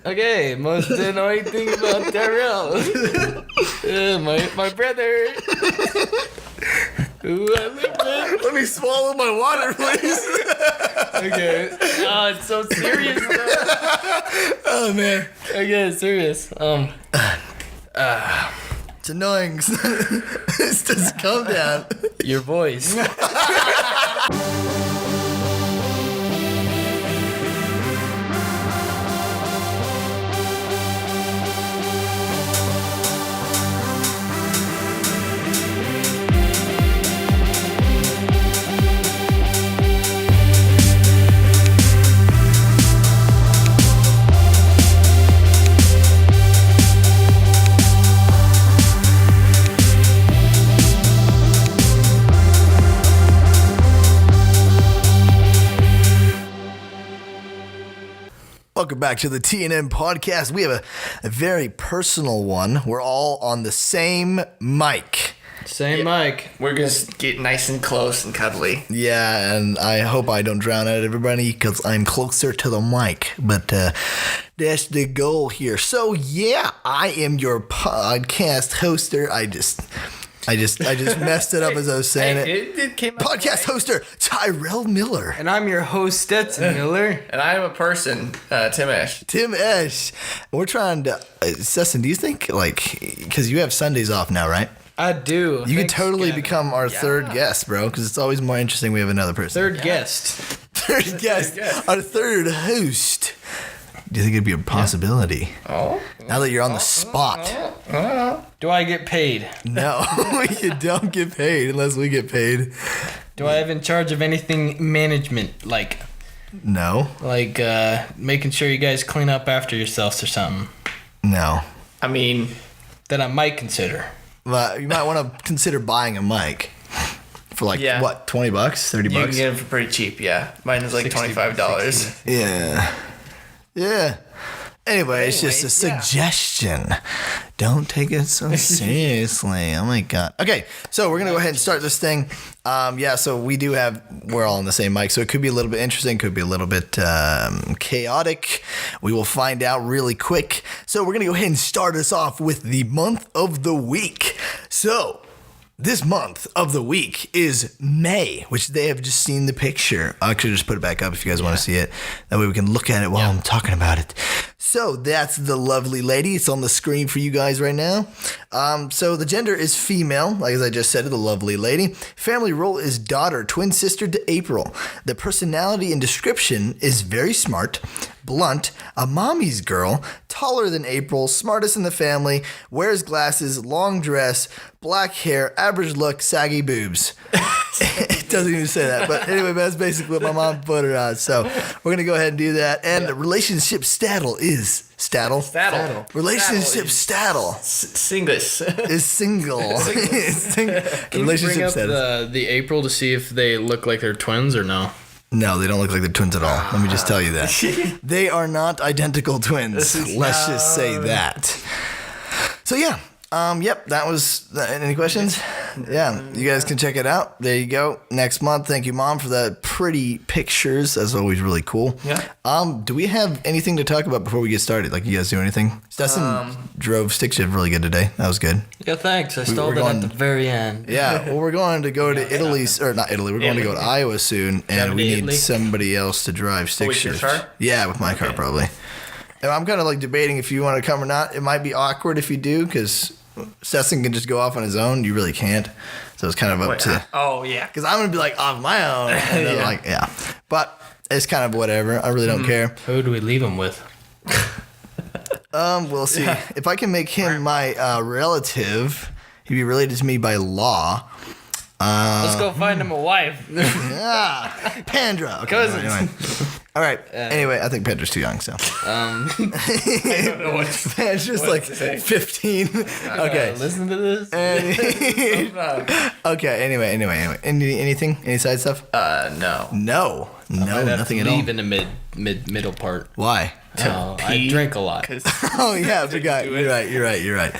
Okay, most annoying thing about Darrell. My brother. Who I live with. Let me swallow my water, please. Okay. Oh, it's so serious, bro. Oh, man. Okay, serious. It's annoying. This doesn't calm down. Your voice. Welcome back to the T&M Podcast. We have a very personal one. We're all on the same mic. Same mic. We're going to get nice and close and cuddly. Yeah, and I hope I don't drown out everybody because I'm closer to the mic. But that's the goal here. So, yeah, I am your podcast hoster. I just messed it up as I was saying it. It came out Podcast right. hoster, Tyrell Miller. And I'm your host, Stetson Miller. And I am a person, Tim Esch. Tim Esch. We're trying to... Stetson, do you think, because you have Sundays off now, right? I do. You could totally become our third guest, bro, because it's always more interesting we have another person. Third guest. Third guest. Our third host. Do you think it'd be a possibility? Oh. Now that you're on the spot. Do I get paid? No, you don't get paid unless we get paid. Do I have in charge of anything management? No. Making sure you guys clean up after yourselves or something? No. I mean... That I might consider. But you might want to consider buying a mic. For what, $20, $30? You can get them for pretty cheap, yeah. Mine is like $25. Yeah. Yeah. Anyway, it's just a suggestion. Don't take it so seriously. Oh my God. Okay, so we're going to go ahead and start this thing. So we're all on the same mic, so it could be a little bit interesting, could be a little bit chaotic. We will find out really quick. So we're going to go ahead and start us off with the month of the week. So this month of the week is May, which they have just seen the picture. I'll actually just put it back up if you guys want to see it. That way we can look at it while I'm talking about it. So that's the lovely lady. It's on the screen for you guys right now. So the gender is female, like as I just said, the lovely lady. Family role is daughter, twin sister to April. The personality and description is very smart, blunt, a mommy's girl, taller than April, smartest in the family, wears glasses, long dress, black hair, average look, saggy boobs. It doesn't even say that. But anyway, that's basically what my mom put it on. So we're going to go ahead and do that. And the relationship staddle is... Staddle? Relationship staddle. Singles. Is single. Can you bring up the April to see if they look like they're twins or no? No, they don't look like they're twins at all. Let me just tell you that. They are not identical twins. Let's just say that. So yeah. That was... any questions? Yeah, you guys can check it out. There you go. Next month. Thank you, Mom, for the pretty pictures. That's always really cool. Yeah. Do we have anything to talk about before we get started? Like, you guys do anything? Stetson drove stick shift really good today. That was good. Yeah, thanks. I stole that at the very end. Yeah, well, we're going to go to Italy, or not Italy. We're going to go to Iowa soon, and we need somebody else to drive stick shift. With your car? Yeah, with my car, probably. And I'm kind of debating if you want to come or not. It might be awkward if you do, because... Stetson can just go off on his own. You really can't. So it's kind of up to... Oh, yeah. Because I'm going to be off my own. And then But it's kind of whatever. I really don't care. Who do we leave him with? We'll see. If I can make him my relative, he'd be related to me by law. Let's go find him a wife. Pandra. Okay, Cousins. Anyway. All right. Anyway, I think Pandra's too young, so. I don't know what to Pandra's 15. Okay. Listen to this. Okay. Anyway. Anything? Any side stuff? No. No, nothing at all. Leave in the middle part. Why? I drink a lot. Oh, yeah, I forgot. You're right.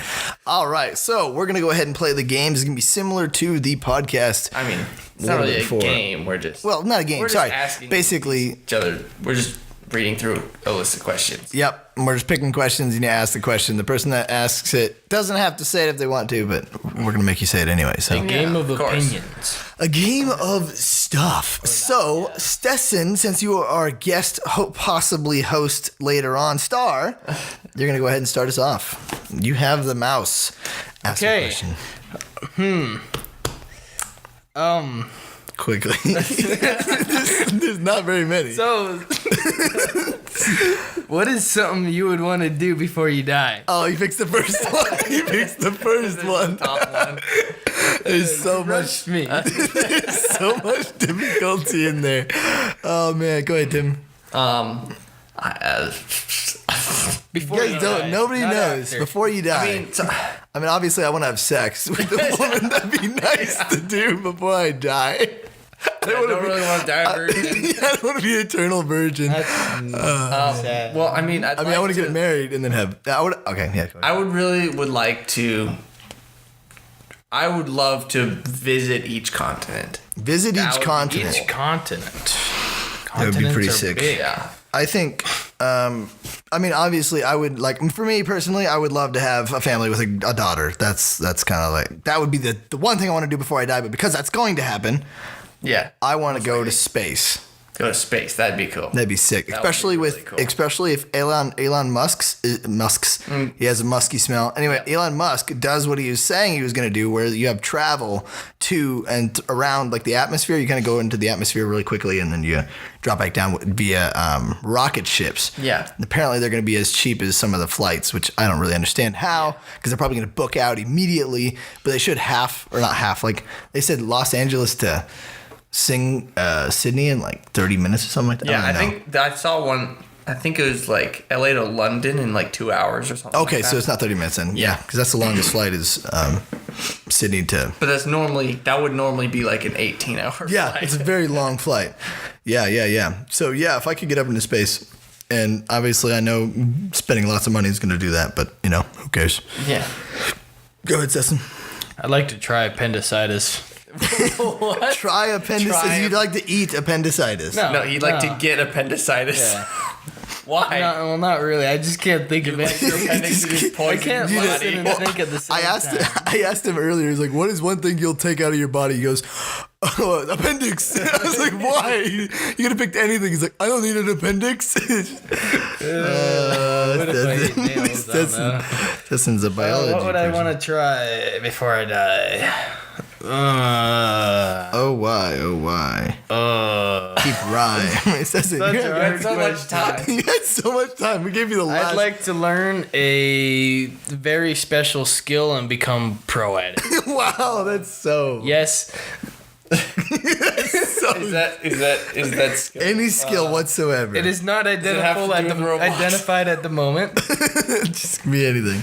All right, so we're going to go ahead and play the game. It's going to be similar to the podcast. I mean, it's not really a game. We're just... Well, not a game. We're Sorry. just asking basically... each other. We're just reading through a list of questions. Yep. And we're just picking questions and you ask the question. The person that asks it doesn't have to say it if they want to, but we're going to make you say it anyway. So A game of course. opinions. A game of stuff. So, Stetson, since you are our guest, possibly host later on, star, you're going to go ahead and start us off. You have the mouse. Ask a Okay. question. Quickly. There's not very many. So, what is something you would want to do before you die? Oh, he picks the first one. He picks the first one. Top one. There's so much. Rush me. There's so much difficulty in there. Oh man, go ahead, Tim. Before You guys don't. Nobody not knows. after. Before you die. I mean, Obviously, I want to have sex with a woman. That'd be nice to do before I die. I don't really want to die virgin. I don't want to be an eternal virgin. That's sad. Well, I mean, I want to get married and then have. Okay, yeah. Go ahead. I would like to. I would love to visit each continent. Visit That each would be continent. Each continent. That would be pretty Continents are sick. big. Yeah. I think. Obviously, I would like. For me personally, I would love to have a family with a daughter. That's kind of like that would be the one thing I want to do before I die. But because that's going to happen, Yeah. I want to go to space. Go to space. That'd be cool. That'd be sick, That would be especially really cool. especially if Elon Musk's he has a musky smell. Anyway, Elon Musk does what he was saying he was going to do, where you have travel to and around like the atmosphere. You kind of go into the atmosphere really quickly, and then you drop back down via rocket ships. Yeah. And apparently they're going to be as cheap as some of the flights, which I don't really understand how, because they're probably going to book out immediately. But they should not half. Like they said, Los Angeles to Sydney in like 30 minutes or something like that. Yeah, I don't know. think that I saw one. I think it was like LA to London in like 2 hours or something. Okay, like so that. it's not 30 minutes then. Yeah, because that's the longest flight is Sydney to. But that would normally be like an 18-hour. Yeah, flight. it's a very long flight. Yeah. So yeah, if I could get up into space, and obviously I know spending lots of money is going to do that, but who cares? Yeah. Go ahead, Sesson. I'd like to try appendicitis. What? Try appendicitis. Try- You'd like to eat appendicitis. No. No, he'd like to get appendicitis. Yeah. Why? Well, not really. I just can't think of it. Your appendix is I poison can't your listen and body. think at the same I time. asked him earlier. He's like, "What is one thing you'll take out of your body?" He goes, "Oh, appendix." I was like, "Why? You could have picked anything." He's like, "I don't need an appendix." What if I ate nails? I don't know. Sesson's a biology. What would I person. want to try before I die? Oh why? Keep rhyme. Sesson, Such you a had hard so much time. you had so much time. We gave you the last. I'd like to learn a very special skill and become pro at it. Wow, that's so. Yes, Is that skill? Any skill whatsoever. it is not have to identified at the moment. Just give me anything.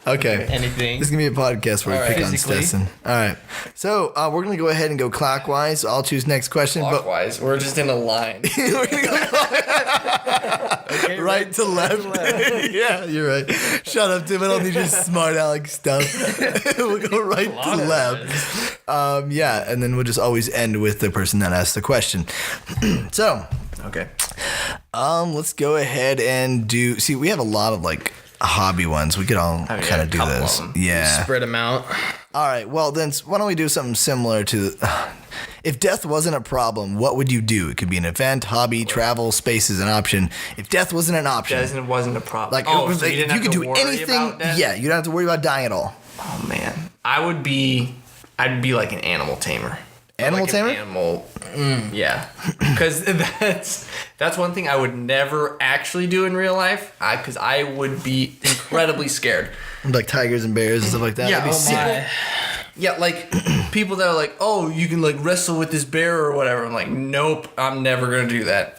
Okay. Anything. This is going to be a podcast where we All right. pick on Physically. Stetson. All right. So we're going to go ahead and go clockwise. I'll choose next question. Clockwise. We're just in a line. But we're going to go Okay, right to left. Yeah, you're right. Shut up, Tim. I don't need your smart Alex stuff. We'll go right to left. Yeah, and then we'll just always end with the person that asked the question. So, Okay. let's go ahead and do. See, we have a lot of like hobby ones. We could all yeah, kind of do couple this. of them. Yeah. Spread them out. All right. Well, then why don't we do something similar to. If death wasn't a problem, what would you do? It could be an event, hobby, travel, space is an option. If death wasn't an option, That wasn't a problem. like, oh, it was so like, you didn't you have could to do worry anything. about that? Yeah, you don't have to worry about dying at all. Oh man, I'd be like an animal tamer. Animal Like tamer? An animal. Yeah, because that's one thing I would never actually do in real life. Because I would be incredibly scared. Like tigers and bears and stuff like that. Yeah, That'd be oh sick. my. Yeah, like people that are like, oh, you can like wrestle with this bear or whatever. I'm like, nope, I'm never gonna do that.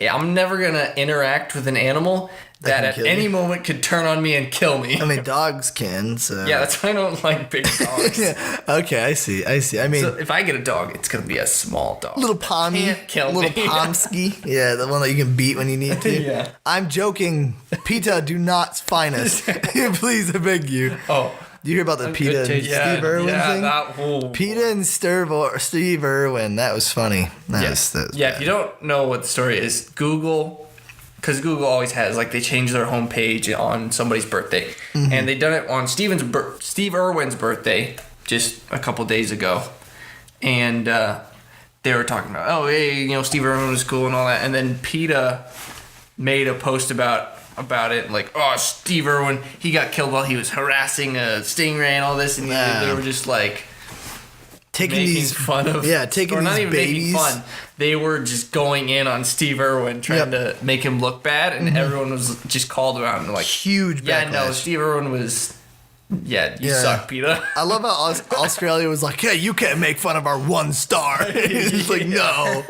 I'm never gonna interact with an animal that can at kill any you. moment could turn on me and kill me. I mean, dogs can. So. Yeah, that's why I don't like big dogs. Yeah. Okay, I see. I mean, So if I get a dog, it's gonna be a small dog. little pommy, Can't kill little me. pomsky. Yeah, the one that you can beat when you need to. Yeah. I'm joking. PETA, do not fine us. Please, I beg you. Oh, Do you hear about the PETA good and taste. Steve Irwin thing? that. PETA and Steve Irwin. That was funny. That Yes. was Yeah. bad. If you don't know what the story is, Google because Google always has, like, they change their homepage on somebody's birthday. Mm-hmm. And they done it on Steve Irwin's birthday just a couple days ago. And they were talking about, oh, hey, Steve Irwin was cool and all that. And then PETA made a post about it, like, oh, Steve Irwin, he got killed while he was harassing a stingray and all this. And they were just, like... taking fun of, taking or not these even babies. making fun. They were just going in on Steve Irwin, trying to make him look bad, and everyone was just called around and like huge. Yeah, no, Steve Irwin was. Yeah, you suck, PETA. I love how Australia was like, "Hey, you can't make fun of our one star." It's like, no,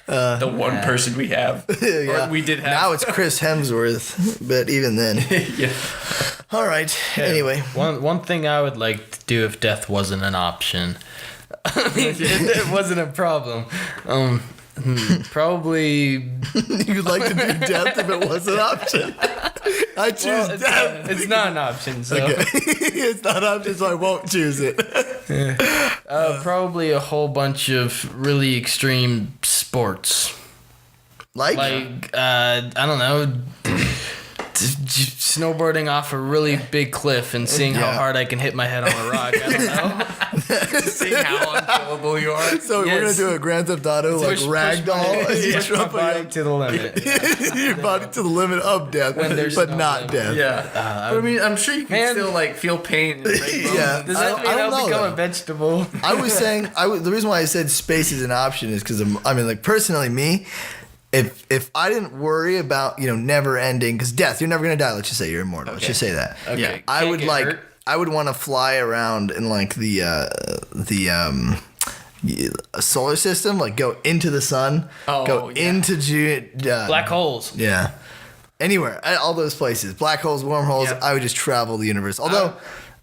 the one person we have, or we did have. Now it's Chris Hemsworth, but even then, yeah. All right. Anyway, one thing I would like to do if death wasn't an option. It wasn't a problem. Probably you'd like to do death if it was an option. I choose death. It's not an option, so okay. It's not an option, so I won't choose it. Probably a whole bunch of really extreme sports, like I don't know. Snowboarding off a really big cliff and seeing how hard I can hit my head on a rock. I don't know. Seeing how unkillable you are. So we're gonna do a Grand Theft Auto like ragdoll. Push my body to the limit. Your body to the limit of death, but not death. Yeah. But I mean, I'm sure you can still like feel pain. And yeah. Does that mean I'll become a vegetable? I was saying, the reason why I said space is an option is because I mean, like personally, me. If I didn't worry about never ending, because death, you're never gonna die. Let's just say you're immortal. Let's just say that. Okay. Yeah. I would want to fly around in like the solar system, like go into the sun, into black holes. Yeah. Anywhere, all those places, black holes, wormholes. I would just travel the universe. Although.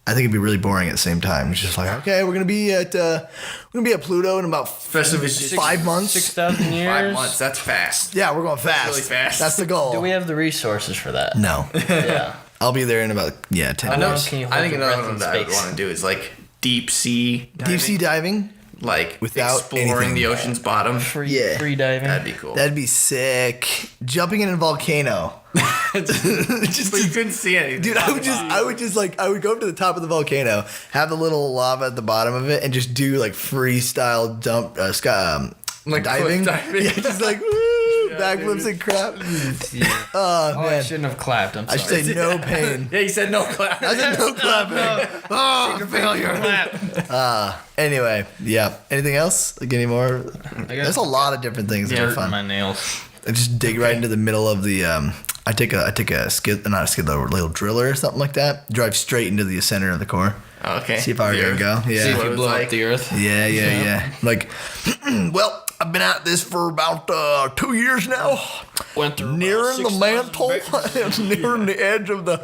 I think it'd be really boring at the same time. It's just like, okay, we're gonna be at Pluto in about 5 months, 6,000 years. 5 months. That's fast. Yeah, we're going fast. Really fast. That's the goal. Do we have the resources for that? No. Yeah. I'll be there in about 10 years. I think another one that I would want to do is like deep sea diving. Deep sea diving. Like without exploring the ocean's bottom. Free diving. That'd be cool. That'd be sick. Jumping in a volcano. But you couldn't see anything. Dude, I would go up to the top of the volcano, have the little lava at the bottom of it, and just do like freestyle dump like diving. Yeah, just like backflips and crap. Yeah. Oh man, I shouldn't have clapped. I'm sorry. I should say no pain. Yeah, you said no clapping. I said no clapping. Oh, failure. Clap. Anyway, yeah. Anything else? Like any more? There's a lot of different things that are fun. My nails. I just dig right into the middle of the. I take a skid, not a skid loader, little driller or something like that. Drive straight into the center of the core. Okay. See if I were gonna go. Yeah. See if you blow up the earth. Yeah. Like, well, I've been at this for about 2 years now. Went through nearing the mantle, nearing the edge of the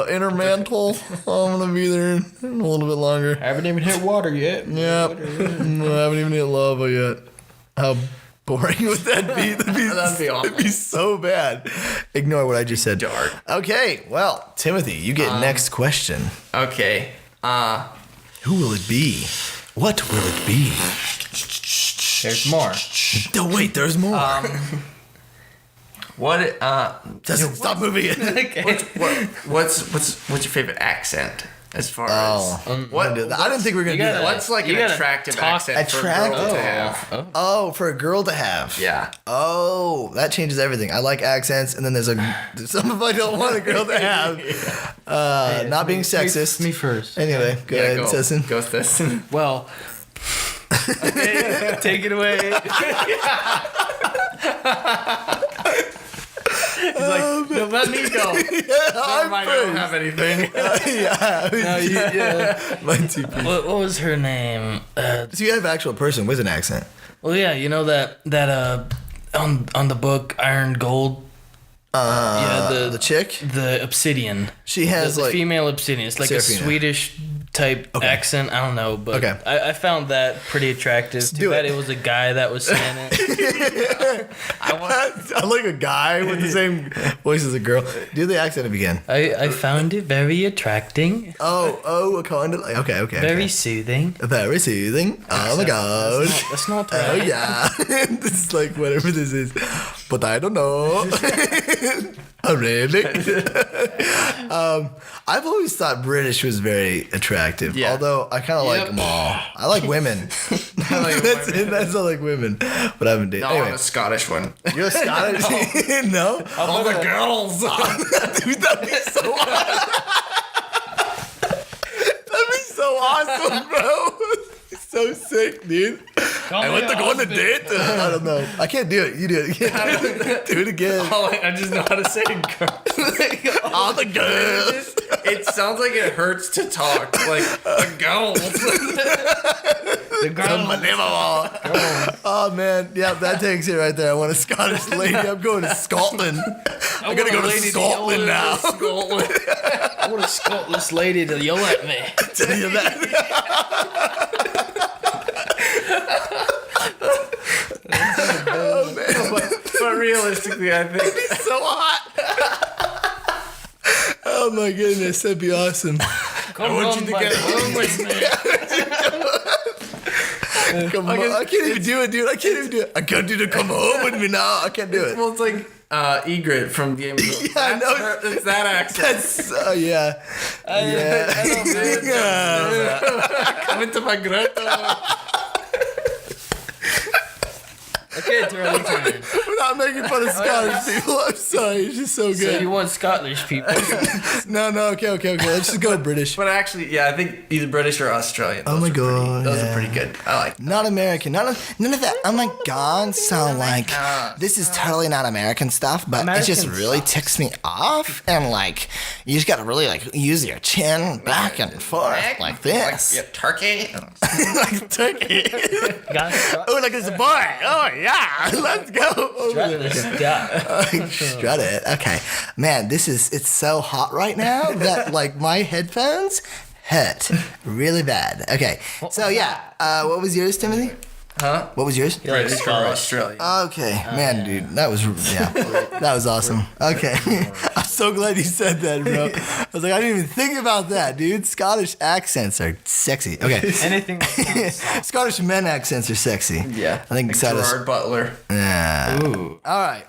inner mantle. I'm gonna be there in a little bit longer. Haven't even hit water yet. Yep. I haven't even hit lava yet. How boring would that be? That'd be awful. That'd be so bad. Ignore what I just said. Dark. Okay, well, Timothy, you get next question. Okay. Who will it be? What will it be? There's more. Oh, wait, there's more. What? Stop moving it. Okay. What's your favorite accent? As far as what? I didn't think we were gonna do that. What's like an attractive accent for a girl to have? Oh, for a girl to have. Yeah. Oh, that changes everything. I like accents, and then there's some of I don't want a girl to have. Not being sexist. Me first. Anyway, go ahead, Sesson. Go Sesson. Well. Okay, take it away. He's like, no, let me go. Never mind, I don't have anything. What was her name? So you have an actual person with an accent. Well, yeah, you know that on the book Iron Gold. The chick, the Obsidian. She has the like female Obsidian. It's like a Swedish type accent. I don't know, but I found that pretty attractive. Too bad it was a guy that was saying it. I like a guy with the same voice as a girl. Do the accent again. I found it very attracting. Oh, kind of like, okay. Very soothing. Very soothing. Oh my god. That's not Oh right. yeah. This is like whatever this is. But I don't know. Oh really? I've always thought British was very attractive. Yeah. Although I kind of like them all. I like women. That's I like women. But I haven't dated. No, anyway. I'm a Scottish one. You're Scottish? No? All the girls. Dude, that'd be so awesome. That'd be so awesome, bro. So sick, dude. I went to go on a date. I don't know. I can't do it. You do it. Do it again. I just know how to say girls. All the girls. It sounds like it hurts to talk. Like the girls. The girl. Unbelievable. Oh man, yeah, that takes it right there. I want a Scottish lady. I'm going to Scotland. I gotta go to Scotland now. I want a Scottish lady to yell at me. Tell you that. Oh man. But realistically, I think It's so hot. Oh my goodness, that'd be awesome. Come on, get home with me. Come on. I can't even do it, dude. I can't even do it. I can't do the come home with me now. I can't do it. well, it's like Egret from Game of Thrones. Yeah, I know. It's that accent. That's yeah. Come into my grotto. Okay, it's early time. We're not making fun of Scottish people. I'm sorry. It's just so So good. you want Scottish people? No. Okay. Let's just go British. But actually, yeah, I think either British or Australian. Oh my god. Those are pretty good. I like them. Not American. None of that. Oh my god. So like, this is totally not American stuff, but it just American really ticks me off. And like, you just gotta really like use your chin back and forth like this. Like, yeah, turkey. Like turkey. Guys, Oh, look, it's a boy. Oh yeah, let's go. Over there. Strut it. Okay, man, it's so hot right now that like my headphones hurt really bad. Okay, so yeah, what was yours, Timothy? Huh? What was yours? British or Australian. Okay, man, dude, that was that was awesome. Okay, I'm so glad you said that, bro. I was like, I didn't even think about that, dude. Scottish accents are sexy. Okay, anything that sounds soft. Scottish men accents are sexy. Yeah. I think like Scottish. Gerard Butler. Yeah. Ooh. All right.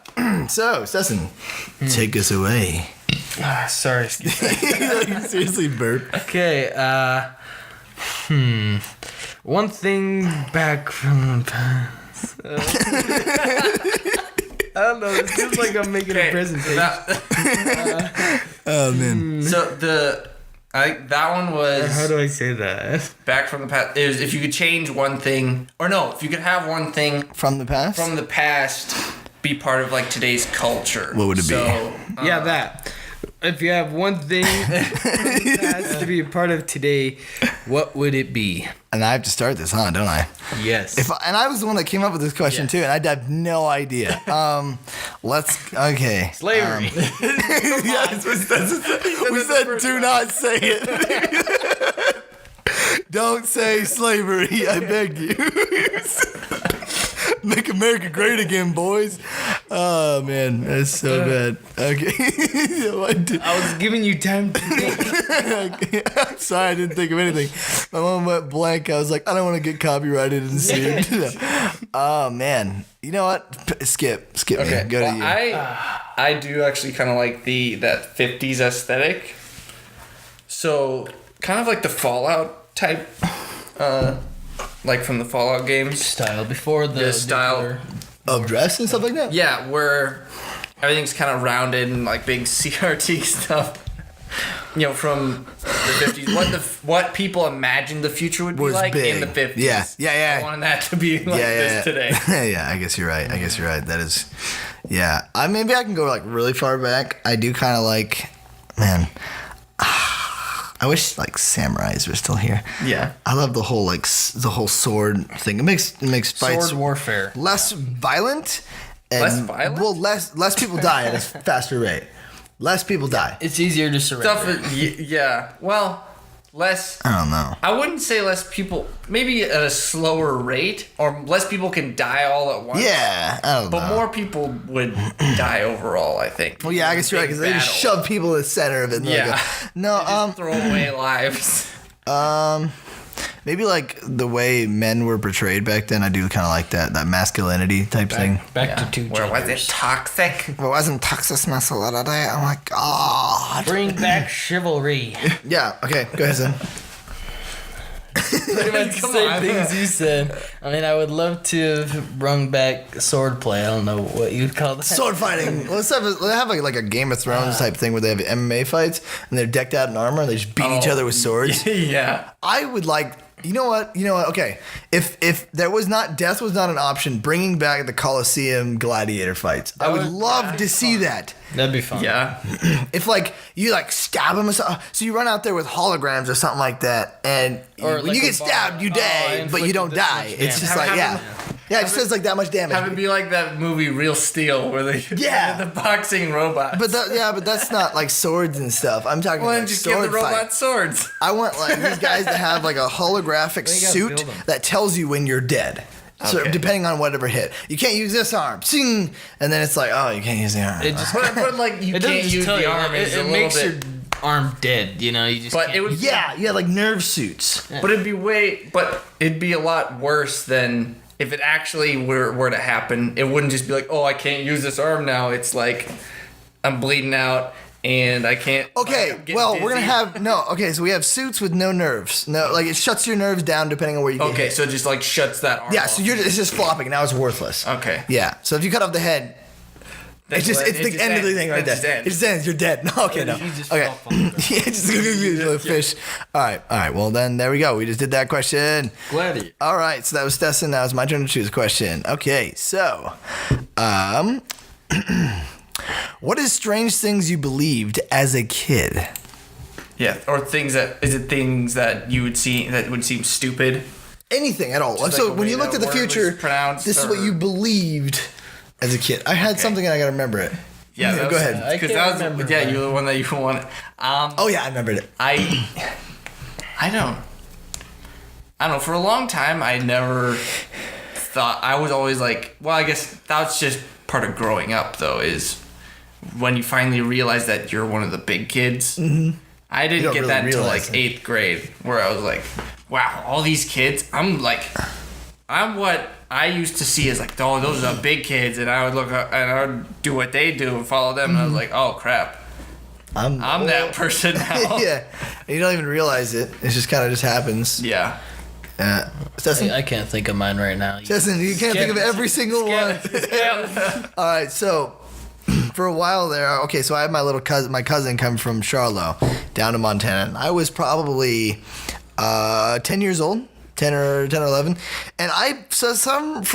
So, Stetson, take us away. Sorry, excuse me. Seriously, burp. Okay, one thing back from the past. I don't know, it feels like I'm making a presentation. Oh, man. So that one was How do I say that? back from the past. It was if you could change one thing, or no, if you could have one thing From the past? from the past be part of like today's culture. What would it be? Yeah, that. If you have one thing that has to be a part of today, what would it be? And I have to start this, huh? Don't I? Yes. And I was the one that came up with this question, too, and I have no idea. Okay. Slavery. Yes, we said do not say it. Don't say slavery, I beg you. Make America great again, boys. Oh, man, that's so bad. Okay. I was giving you time to think. I'm sorry, I didn't think of anything. My mom went blank. I was like, I don't want to get copyrighted and sued. Oh, man. You know what? Skip Okay. me. Go to you. I do actually kind of like that 50s aesthetic. So kind of like the Fallout type, like from the Fallout games. Style before the style. nuclear- Of dress and stuff like that? Yeah, where everything's kind of rounded and like big CRT stuff. You know, from the 50s. What people imagined the future would be Was like big. in the 50s. Yeah. I wanted that to be like this today. Yeah, I guess you're right. That is, yeah. Maybe I can go like really far back. I do kind of like, man. I wish like samurais were still here. Yeah. I love the whole the whole sword thing. It makes fights Sword warfare. less violent. And, Less violent? Well, less people die at a faster rate. Less people die. It's easier to surrender. Yeah. Well, less. I don't know. I wouldn't say less people. Maybe at a slower rate, or less people can die all at once. Yeah, I don't know. But more people would die overall, I think. Well, yeah, I guess you're right, because they just shove people in the center of it. Yeah. No, throw away lives. maybe like the way men were portrayed back then. I do kind of like that masculinity type thing. Back to two Where was it genders. toxic? It wasn't toxic masculinity. Oh my god. Bring back chivalry. Yeah. Okay. Go ahead, Zen. Pretty much the same things you said. I mean, I would love to have brung back sword play. I don't know what you'd call that. Sword fighting. Let's have like a Game of Thrones type thing where they have MMA fights and they're decked out in armor and they just beat each other with swords. Yeah. I would like. You know what? Okay. If death was not an option, bringing back the Colosseum gladiator fights, I would love to see that. That'd be fun. Yeah. If like you like stab him or something, so you run out there with holograms or something like that, and Or when like you a get stabbed, you bomb. die, but you don't inflicted this die. much It's damage. just like it just says like that much damage. Have it be like that movie Real Steel where they Yeah. the boxing robots. But that's not like swords and stuff. I'm talking Well, like just give the sword robot fight. swords. I want like these guys to have like a holographic They gotta suit build 'em. that tells you when you're dead. So Okay. depending on whatever hit, you can't use this arm. Sing, and then it's like, oh, you can't use the arm. It just But like you it doesn't can't just use tell the you. arm. It, It's a it little makes bit. your arm dead. You know, you just. But can't it would. use yeah, like nerve suits. But it'd be a lot worse than if it actually were to happen. It wouldn't just be like, oh, I can't use this arm now. It's like I'm bleeding out and I can't. Okay, I'm getting well, we're gonna dizzy. have okay. So we have suits with no nerves. No, like it shuts your nerves down depending on where you get Okay, hit. so it just like shuts that arm. Yeah, off. so it's just flopping. Now it's worthless. Okay. Yeah. So if you cut off the head, it's the end of the thing right there. It just ends. You're dead. No, okay, no. You just Okay. flop on the ground. Yeah, just a fish. All right. Well, then there we go. We just did that question. Gladiator. All right. So that was Stetson. Now it's my turn to choose a question. Okay. So, what is strange things you believed as a kid? Yeah, or things that you would see that would seem stupid. Anything at all. Just So like the when way you looked at that the word was future, pronounced this is what or- you believed as a kid. I had something and I gotta remember it. Yeah, go was- ahead. I Because can't that was remember yeah, mine. you were the one that you wanted. Oh yeah, I remembered it. I don't know. For a long time, I never thought. I was always like, well, I guess that's just part of growing up, though, is when you finally realize that you're one of the big kids. Mm-hmm. I didn't don't get really that until realize like it. 8th grade, where I was like, wow, all these kids. I'm what I used to see as like, oh, those are the big kids, and I would look up and I would do what they do and follow them, and I was like, oh crap, I'm that person now. Yeah, and you don't even realize it. It just kind of just happens. Yeah. Stetson, I can't think of mine right now. Stetson, you can't think of every single one. All right, so for a while there, okay, so I had my cousin come from Charlotte down to Montana, and I was probably 10 years old. 10 or 11, and I for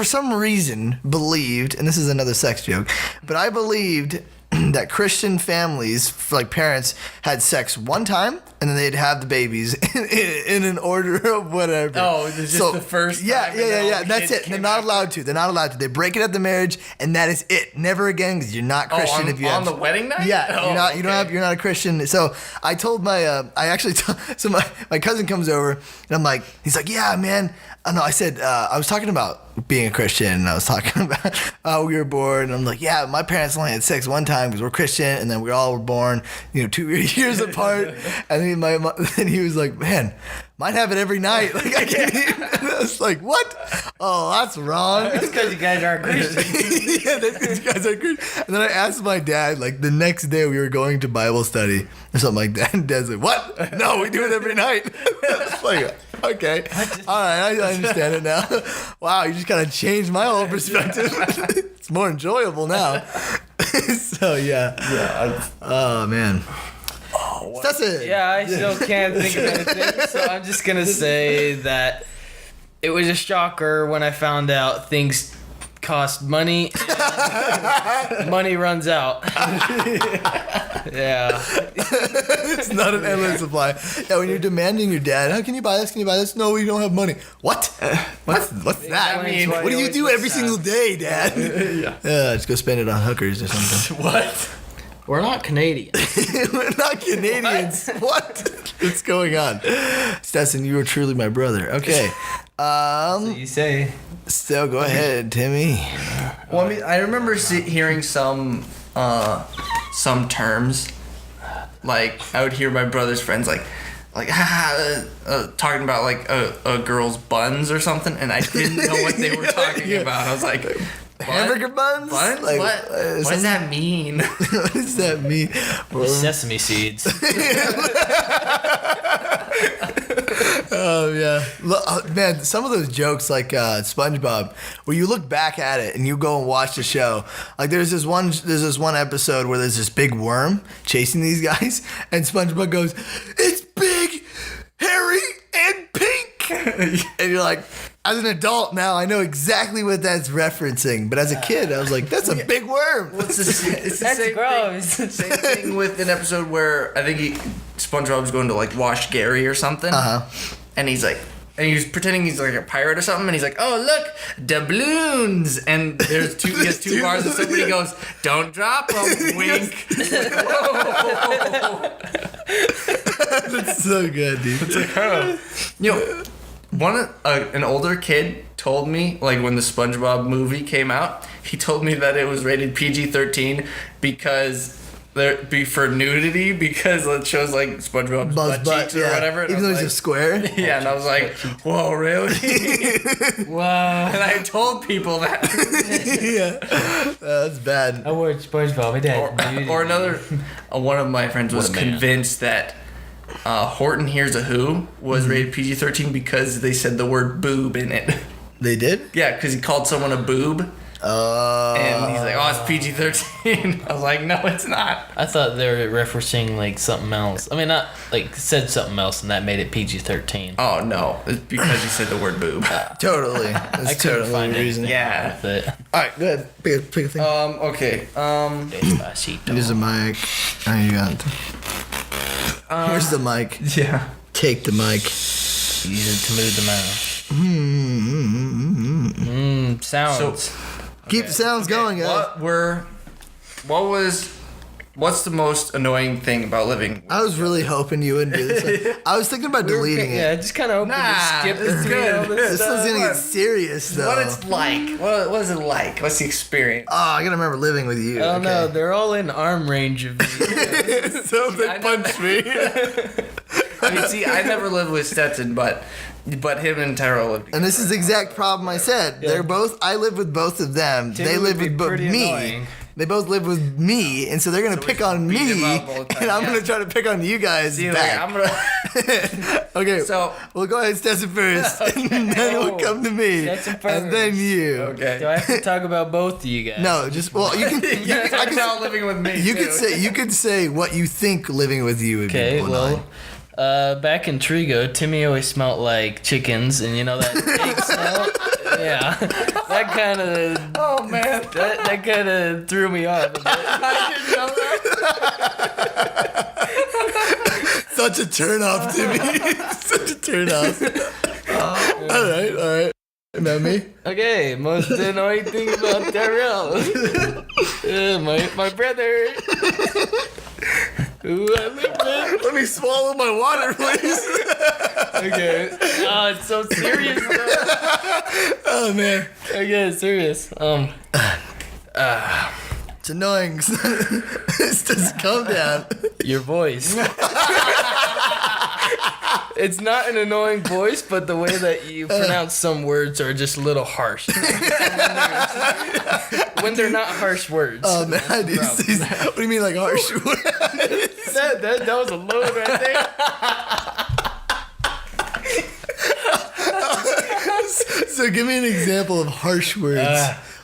some reason believed, and this is another sex joke, but I believed that Christian families, like parents, had sex one time and then they'd have the babies in an order of whatever. Oh, it's just the first time Yeah, and then all yeah. the That's kids it. They're came not after. allowed to. They're not allowed to. They break it at the marriage, and that is it. Never again, because you're not Christian if you on have the wedding night. yeah, Oh, you're not. okay. You're not a Christian. So I told so my cousin comes over and I'm like, he's like, yeah, man. No, I said I was talking about being a Christian, and I was talking about how we were born. And I'm like, yeah, my parents only had sex one time because we're Christian, and then we all were born, 2 years apart. And then he was like, man, mine have it every night. Like I can't even. And I was like, what? Oh, that's wrong. That's because you guys are Christians. Yeah, that's because you guys are good. And then I asked my dad, like the next day we were going to Bible study or something like that. And Dad's like, what? No, we do it every night. It's like, okay. All right, I understand it now. Wow, you just kind of changed my whole perspective. It's more enjoyable now. So, yeah. Oh, man. That's it. Yeah, I still can't think of anything, so I'm just gonna say that it was a shocker when I found out things cost money and money runs out. Yeah. It's not an endless supply. Yeah, when you're demanding your dad, how can you buy this? Can you buy this? No, we don't have money. What? What's that? I mean, What do you do every single day, Dad? Yeah, just go spend it on hookers or something. What? We're not Canadian. We're not Canadians. What? What's going on? Stetson, you are truly my brother. Okay. So you say. So go ahead, Timmy. Well, I mean, I remember hearing some terms. Like, I would hear my brother's friends talking about like a girl's buns or something, and I didn't know what they were talking about. I was like, hamburger buns? Buns? Like, what does that mean? What does that mean? Well, Sesame seeds. oh yeah, man! Some of those jokes, like SpongeBob, where you look back at it and you go and watch the show. Like there's this one episode where there's this big worm chasing these guys, and SpongeBob goes, "It's big, hairy, and pink," and you're like, as an adult now, I know exactly what that's referencing. But as a kid, I was like, "That's a big worm." It's the same gross. Thing. Same thing with an episode where I think SpongeBob's going to like wash Gary or something, and he's pretending he's like a pirate or something, and he's like, "Oh look, doubloons!" And he has two bars, and somebody goes, "Don't drop them, wink." Whoa. That's so good, dude. It's like, oh. An older kid told me, like when the SpongeBob movie came out, he told me that it was rated PG-13 because for nudity, because it shows like SpongeBob's butt cheeks or whatever. Even though he's a square. Yeah, and I was like, whoa, really? Wow. And I told people that. Yeah, that's bad. I watched SpongeBob. My dad. Or another, one of my friends was convinced that Horton Hears a Who was rated PG-13 because they said the word boob in it. They did? Yeah, because he called someone a boob. And he's like, "Oh, it's PG-13." I was like, "No, it's not." I thought they were referencing like something else. I mean, not like said something else, and that made it PG-13. Oh no, it's because he said the word boob. Totally. That's I couldn't find the reason. Yeah. But All right, go ahead. Pick a thing. Okay. Despacito. Here's the mic. Oh, you got it. Here's the mic. Yeah. Take the mic. Use it to move the mouth. Sounds. Keep the sounds going, guys. What's the most annoying thing about living? I was really hoping you wouldn't do this. I was thinking about deleting it. Yeah, just kind of hoping to skip it's between good. all this This stuff. one's gonna get serious, though. What it's like? What is it like? What's the experience? Oh, I gotta remember living with you. Oh no, okay. they're all in arm range of me. So they punch me. I mean, see, I never lived with Stetson, but him and Tyrell lived together. And this is the exact problem I said. Yeah. They're both. I live with both of them. Timmy they live would be with both pretty me. annoying. They both live with me, and so they're gonna pick on beat me, them up all the time, and I'm yeah. gonna try to pick on you guys See, like, back. I'm gonna. Okay, So- we'll go ahead, Stetson first, and then it'll come to me, Stetson and then first. you. Okay. Do I have to talk about both of you guys? No, just well, you can. Yeah, talk about living with me. You too. could say what you think living with you would Okay, be. well, back in Trigo, Timmy always smelled like chickens, and you know that pig smell? Yeah. That kind of... Oh, man. That kind of threw me off a bit. I didn't know that. Such a turn off, Timmy. Such a turn off. All right. About me? Okay, most annoying thing about Darrell. My brother. Who I live with. Let me swallow my water, please. Okay. Oh, it's so serious, though. Oh man, Okay, serious. it's annoying. This doesn't calm down. Your voice. It's not an annoying voice, but the way that you pronounce some words are just a little harsh. When they're not harsh words. Oh man, I do. What do you mean, like harsh words? That was a load right there. So give me an example of harsh words.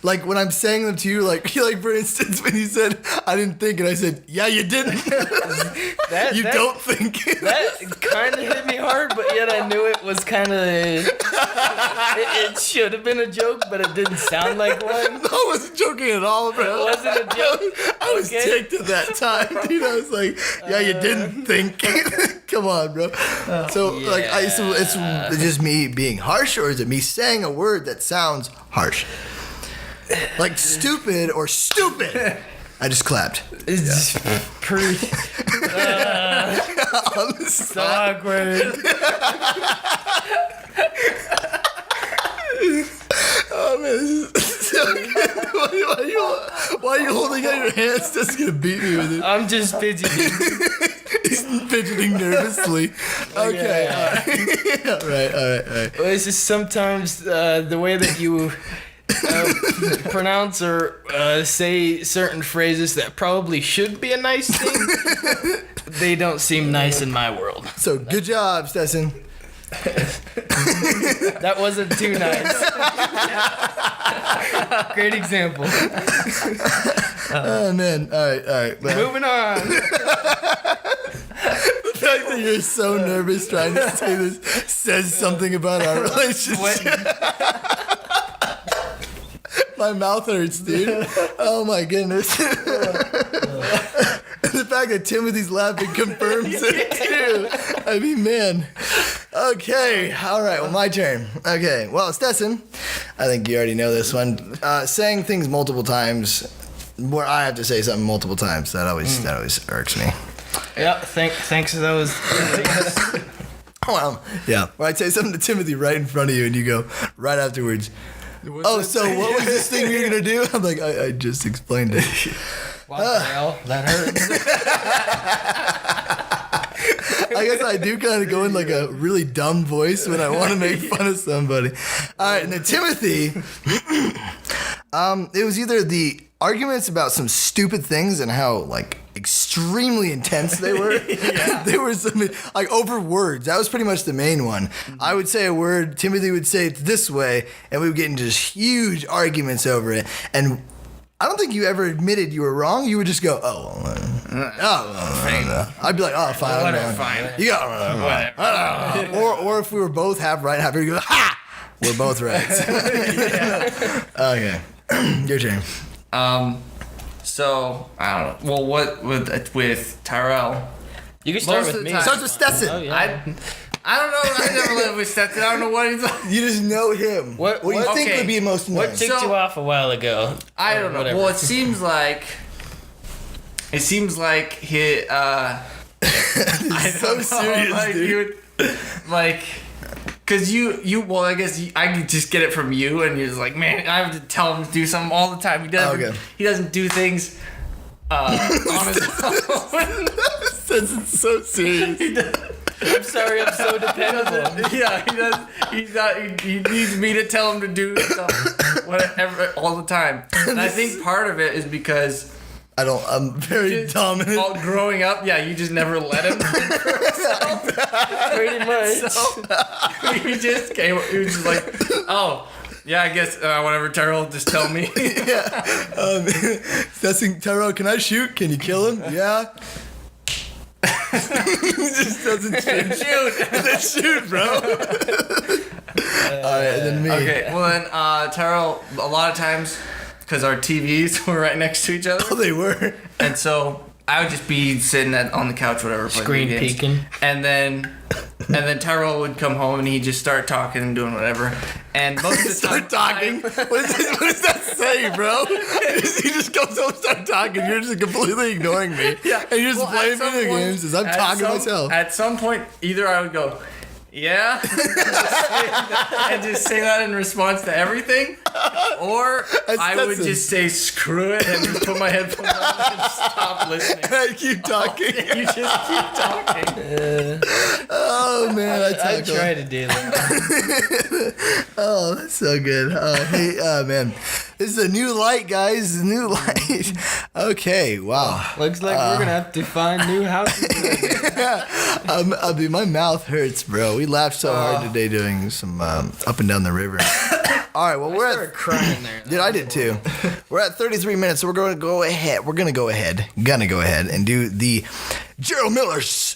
Like when I'm saying them to you, like for instance, when you said I didn't think, and I said, yeah, you didn't. You don't think. That kind of hit me hard, but yet I knew it was kind of. It should have been a joke, but it didn't sound like one. I wasn't joking at all, bro. It wasn't a joke. I was ticked at that time, dude. I was like, yeah, you didn't think. Come on, bro. So it's just me being harsh, or is it me saying a word that sounds harsh? Like stupid or stupid. I just clapped. It's pretty so awkward. Oh man, this is so good. Why are you holding out your hands? That's gonna beat me with it. I'm just fidgeting. He's fidgeting nervously. Okay. All right. Well, it's just sometimes the way that you pronounce or say certain phrases that probably should be a nice thing, they don't seem nice in my world. So good job, Stetson. That wasn't too nice. Great example. Oh man. All right. Man. Moving on. The fact that you're so nervous trying to say this says something about our relationship. My mouth hurts, dude. Oh my goodness. The fact that Timothy's laughing confirms it too. I mean, man. Okay. All right. Well, my turn. Okay. Well, Stetson, I think you already know this one. Saying things multiple times, where I have to say something multiple times, that always irks me. Yeah. Thanks to those. Well, yeah. Where I'd say something to Timothy right in front of you, and you go right afterwards. So what was this thing you were gonna do? I'm like, I just explained it. Well, that hurts. I guess I do kind of go in like a really dumb voice when I want to make fun of somebody. All right, and then Timothy, it was either the arguments about some stupid things and how like extremely intense they were. They were some like over words. That was pretty much the main one. I would say a word, Timothy would say it this way, and we would get into just huge arguments over it. And I don't think you ever admitted you were wrong. You would just go, I'd be like, oh, fine. Whatever, fine. You got whatever. Or if we were both half right, half right, you go, ha! We're both right. Okay, your turn. So I don't know. Well, what with Tyrell? You can start Most with of the me. time- Starts with Stetson. Oh, yeah. I don't know. I never lived with Stetson. I don't know what he's like. You just know him. What do you think okay. would be most annoying? What ticked you off a while ago? I don't know. Whatever. Well, it seems like he. I so don't know, serious, like, dude. Cause you. Well, I guess I can just get it from you, and you're just like, man, I have to tell him to do something all the time. He doesn't do things on his own. Since it's so serious. I'm sorry, I'm so dependable. Yeah, he does. He's not. He needs me to tell him to do stuff, whatever, all the time. And I think part of it is because I'm very dominant. All growing up, yeah, you just never let him. Pretty much. So he just came. He was just like, oh. Yeah, I guess whatever. Tyrell, just tell me. Yeah. Tyrell, can I shoot? Can you kill him? Yeah. He just doesn't shoot. Then shoot, bro. All right, and then me. Okay, well then, Tyrell, a lot of times, because our TVs were right next to each other. Oh, they were. And so I would just be sitting on the couch, whatever, playing Screen video games. peeking. And then Tyrell would come home and he'd just start talking and doing whatever. And most of the time, Start talking? What does that say, bro? He just comes home and start talking. You're just completely ignoring me. Yeah. And you're just Well, playing at some video point- games as I'm at talking to some- myself. At some point, either I would go, yeah, and just say that in response to everything, or I would Stetson. just say screw it and just put my headphones on and stop listening. And I keep talking. You just keep talking. Oh, man. I try to do that. Oh, that's so good. Man. This is a new light, guys. A new light. Okay, wow. Looks like we're gonna have to find new houses. My mouth hurts, bro. We laughed so hard today doing some up and down the river. All right, well, I started crying there. Dude, I did too. We're at 33 minutes, so we're going to go ahead. Gonna go ahead and do the Gerald Miller's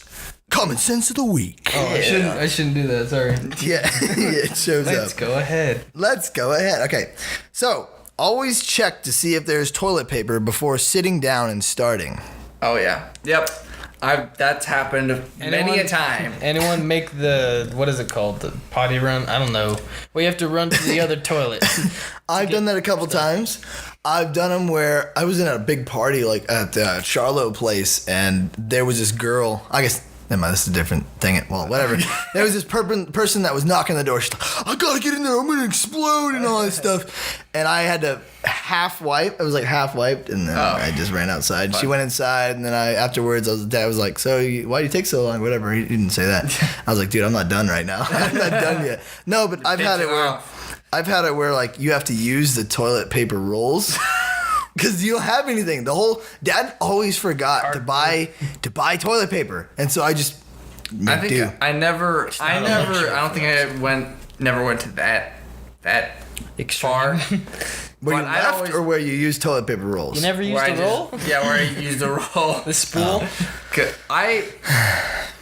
Common Sense of the Week. Oh, I shouldn't do that. Sorry. Yeah, it shows up. Let's go ahead. Let's go ahead. Okay, so always check to see if there's toilet paper before sitting down and starting. Oh yeah. Yep. That's happened many a time. Anyone make the, what is it called? The potty run? I don't know. We have to run to the other toilet. I've done that a couple times. I've done them where I was in a big party like at the Charlotte place, and there was this girl. I guess never mind, this is a different thing. Well, whatever. There was this person that was knocking on the door. She's like, I gotta get in there. I'm gonna explode and all that stuff. And I had to half wipe. I was like half wiped, and then I just ran outside. Fun. She went inside, and then afterwards, Dad was like, "So why do you take so long?" Whatever. He didn't say that. I was like, "Dude, I'm not done right now. I'm not done yet." No, but I've had it where like you have to use the toilet paper rolls. Because you don't have anything. Dad always forgot to buy toilet paper, and so I just I don't think I never went to that far. Where you left or where you used toilet paper rolls? You never used a roll? Yeah, where I used a roll. The spool?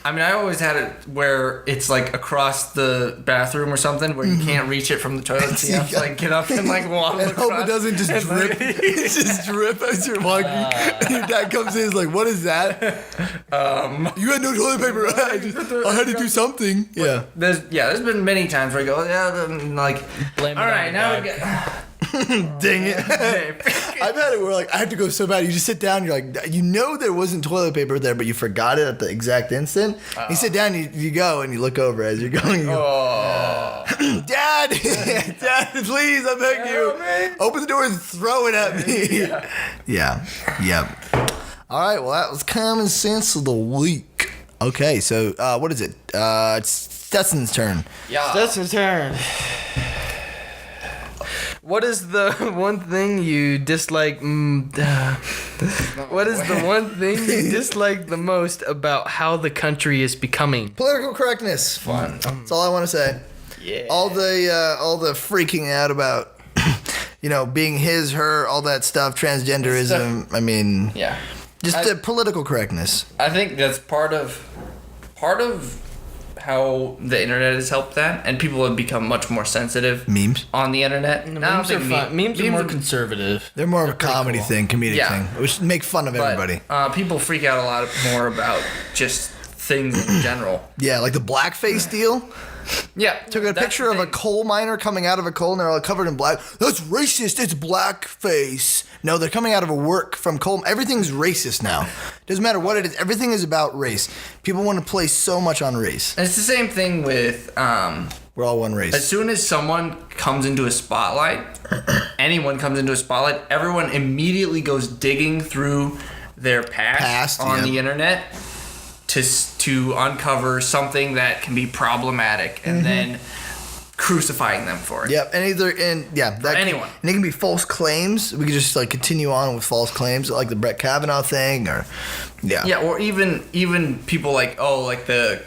I always had it where it's like across the bathroom or something where you can't reach it from the toilet. So you have to like get up and like waddle and across. hope it doesn't just drip. It just drip as you're walking. And your dad comes in and is like, "What is that?" You had no toilet paper. I had to do something. Yeah. There's been many times where I go, I'm like, blame it all on right, the now dog. we get. Dang it. I've had it where like I have to go so bad. You just sit down, you're like, you know there wasn't toilet paper there, but you forgot it at the exact instant. You sit down, you go, and you look over as you're going. You go, Dad, please, I beg you. Open the door and throw it at me. Yeah. All right, well, that was Common Sense of the Week. Okay, so what is it? It's Stetson's turn. Yeah. Stetson's turn. What is the one thing you dislike? What is the one thing you dislike the most about how the country is becoming? Political correctness. Fun. That's all I want to say. Yeah. All the freaking out about, being his, her, all that stuff, transgenderism. I mean, yeah, just the political correctness. I think that's part of how the internet has helped that, and people have become much more sensitive. Memes on the internet. Memes are fun. Memes are more conservative. They're more of a comedy thing, comedic thing. We should make fun of everybody. People freak out a lot more about just things in general. Yeah, like the blackface deal. Yeah. Took a picture of a coal miner coming out of a coal and they're all covered in black. That's racist. It's blackface. No, they're coming out of a work from coal. Everything's racist now. Doesn't matter what it is. Everything is about race. People want to place so much on race. And it's the same thing with... we're all one race. As soon as someone comes into a spotlight, anyone comes into a spotlight, everyone immediately goes digging through their past on the internet to uncover something that can be problematic and then crucifying them for it. Yep, and anyone. And it can be false claims. We could just like continue on with false claims, like the Brett Kavanaugh thing, or or even people like the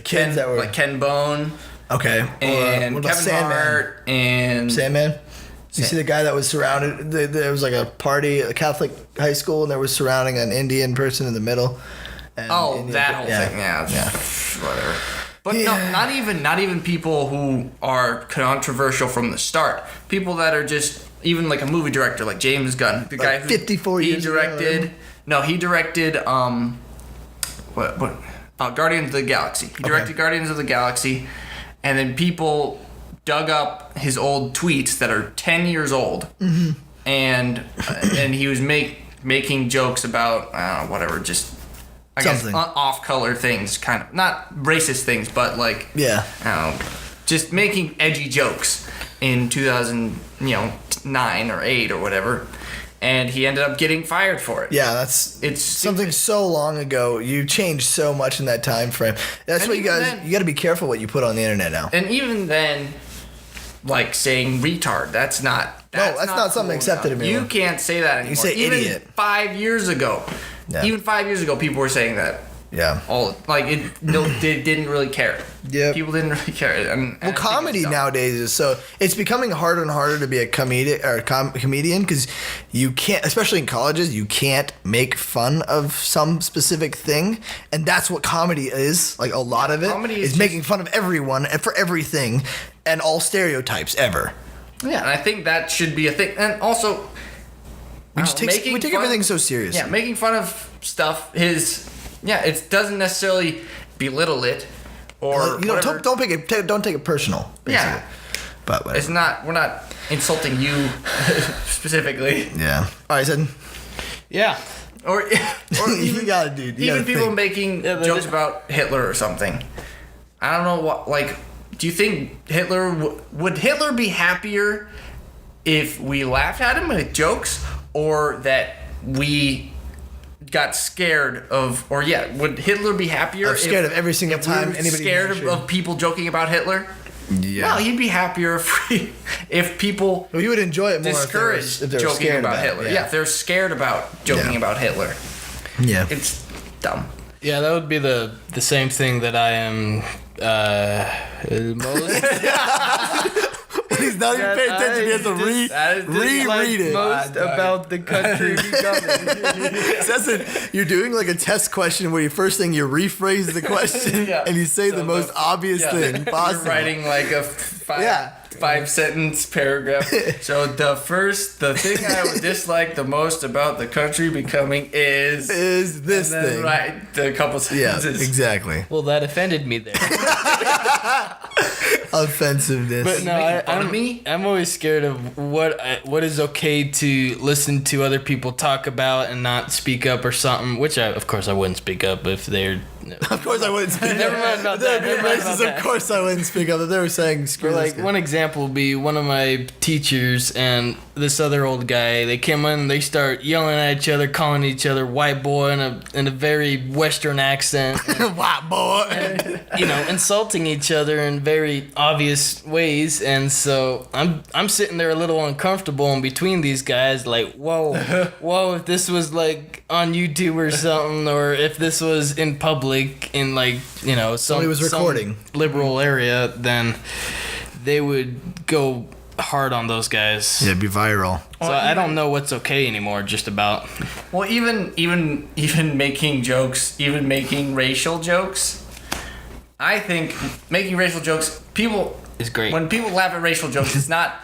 kids that were like Ken Bone, okay, and what about Kevin Hart and Sandman. You see the guy that was surrounded? There was like a party, a Catholic high school, and they were surrounding an Indian person in the middle. That whole thing, whatever. But no, not even people who are controversial from the start. People that are just even like a movie director, like James Gunn, the guy who 54 years directed. He directed Guardians of the Galaxy. He directed Guardians of the Galaxy, and then people dug up his old tweets that are 10 years old, and he was making jokes about I guess off-color things, kind of not racist things, but like just making edgy jokes in 2009 or 8 or whatever, and he ended up getting fired for it. Yeah, it's something so long ago. You changed so much in that time frame. That's what you got to be careful what you put on the internet now. And even then, like saying retard, that's not something accepted anymore. You can't say that anymore. You say idiot. 5 years ago. Yeah. Even 5 years ago, people were saying that. Yeah. They didn't really care. Yeah. People didn't really care. And comedy nowadays is it's becoming harder and harder to be a comedian because you can't, especially in colleges, you can't make fun of some specific thing, and that's what comedy is. Like a lot of it is making fun of everyone and for everything, and all stereotypes ever. Yeah, and I think that should be a thing, and also. We take everything so serious. Yeah, making fun of stuff is Yeah, it doesn't necessarily belittle it, or whatever. don't take it personal. Basically. Yeah, but whatever. it's not. We're not insulting you specifically. Yeah. All right, Zen. Yeah. Or You gotta, dude. You even gotta people think. making jokes about Hitler or something. I don't know what. Like, do you think Hitler would Hitler be happier if we laughed at him with jokes, or that we got scared of? Or would Hitler be happier? I'm scared of every single time we were anybody scared mentioned- of people joking about Hitler. Yeah. No, he'd be happier if people Well, you would enjoy it more discouraged if they were joking scared about it, Hitler. Yeah, if they're scared about joking about Hitler, Yeah. it's dumb. Yeah, that would be the same thing that I am most He's not even paying attention. He has to reread it. most about the country becoming. Stetson, you're doing like a test question where first thing you rephrase the question and you say the most obvious thing possible. You're writing like a five sentence paragraph. So the thing I would dislike the most about the country becoming is this and then thing. write the couple Yeah, sentences. exactly. Well, that offended me there. Offensiveness. But no, making fun of me? I'm always scared of what is okay to listen to other people talk about and not speak up or something. Which of course I wouldn't speak up if they're. Of course I wouldn't speak up. Never mind about They're that. being Never mind racist. about that. Of course I wouldn't speak up. If they were saying screw Or this like guy. one example would be one of my teachers and this other old guy. They came in and they start yelling at each other, calling each other white boy in a very Western accent. And, White boy. insulting each other in very obvious ways. And so I'm sitting there a little uncomfortable in between these guys, like, whoa, if this was like on YouTube or something, or if this was in public in like, Somebody was recording. some liberal area, then they would go hard on those guys. Yeah, it'd be viral. So I don't know what's okay anymore, just about. Well, even making jokes, even making racial jokes. I think making racial jokes, people Is great. When people laugh at racial jokes, it's not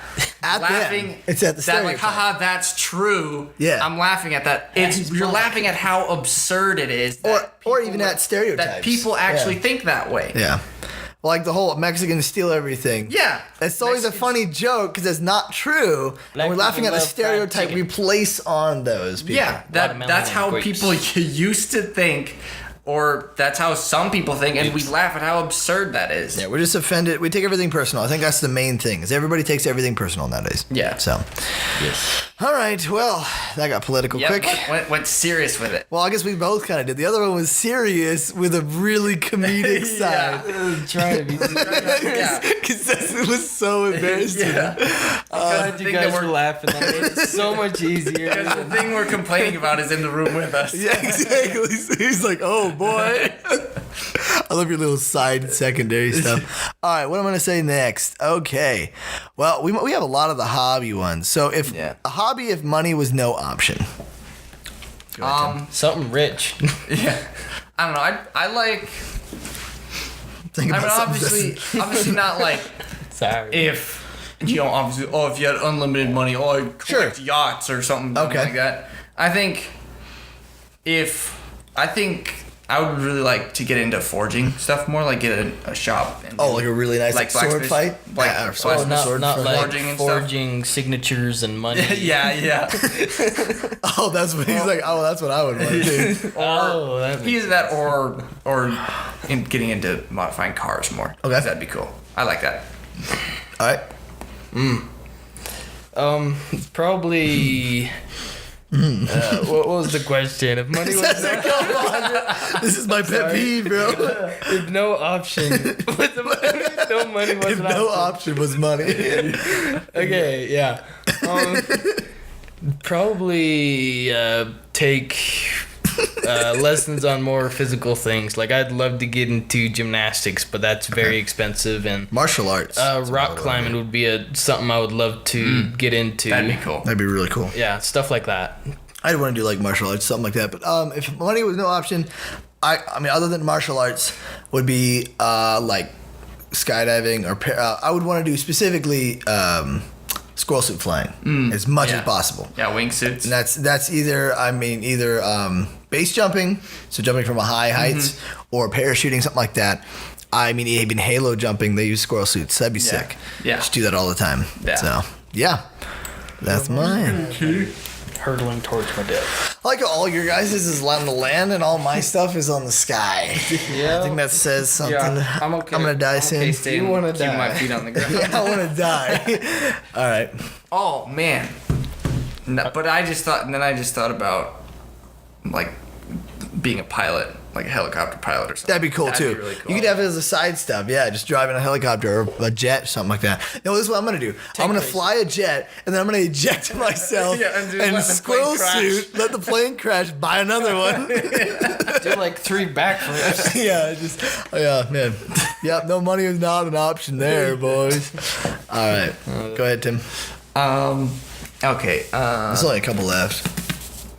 At laughing. them. It's at the that like, stereotype. haha, that's true. Yeah. I'm laughing at that. You're laughing at how absurd it is. that Or people even at stereotypes. that people actually Yeah. think that way. Yeah. Like the whole Mexicans steal everything. Yeah. It's always a funny joke because it's not true. Black And we're laughing at people the love fried stereotype we chicken. place on those people. Yeah, Watermelon that's and how grapes. people used to think, or that's how some people think, and we laugh at how absurd that is. Yeah, we're just offended. We take everything personal. I think that's the main thing. Is everybody takes everything personal nowadays. Yeah. So, Yes. all right. Well, that got political quick. Went serious with it. Well, I guess we both kind of did. The other one was serious with a really comedic side. Trying to be. Yeah. Because it was so embarrassing. Yeah. Glad you thing guys that were we're- laughing. That made it so much easier. Because the thing we're complaining about is in the room with us. Yeah, exactly. He's like, oh boy. I love your little side secondary stuff. All right, what am I going to say next? Okay. Well, we have a lot of the hobby ones. So if a hobby, if money was no option. Go ahead, Tim. Something rich. Yeah. I don't know. I like. Think I about mean, something obviously not like Sorry. if obviously if you had unlimited money, I'd collect yachts or something like that. I think I would really like to get into forging stuff more, like get a shop. And like a really nice sword blacksmith- fight? like Yeah, blacksmith not sword not for like forging and stuff. forging signatures and money. yeah. Oh, that's what he's like. Oh, that's what I would want to do. Oh, that makes Either that or in getting into modifying cars more. Okay. That'd be cool. I like that. All right. probably. What was the question? If money was This is my pet peeve, bro. if no option, with no money was If an no option. option was money. Okay, yeah. Probably take lessons on more physical things. Like I'd love to get into gymnastics, but that's very expensive. And Martial arts. rock climbing would be something I would love to get into. That'd be cool. That'd be really cool. Yeah, stuff like that. I'd want to do like martial arts, something like that. But if money was no option, I mean, other than martial arts, would be like skydiving or I would want to do specifically squirrel suit flying as much as possible. Yeah, wingsuits. And that's either base jumping, so jumping from a high heights, or parachuting, something like that. I mean, even halo jumping, they use squirrel suits. That'd be sick. Yeah. Just do that all the time. Yeah. So, yeah. That's mine. Hurtling towards my death. I like how all your guys' is on the land and all my stuff is on the sky. Yeah. I think that says something. Yeah, I'm okay. I'm gonna die soon. You wanna keep die. my feet on the ground. Yeah, I want to die. All right. Oh man. No, but I just thought about like being a pilot, like a helicopter pilot or something. That'd be cool too. Really cool. You could have it as a side stub, yeah, just driving a helicopter or a jet, something like that. No, this is what I'm gonna do. I'm gonna fly a jet, and then I'm gonna eject myself Yeah, and and let the squirrel plane crash. suit, let the plane crash, buy another one. Do like 3 backflips. Yeah, man. Yep, no money is not an option there, boys. All right, go ahead, Tim. Okay. There's only a couple left.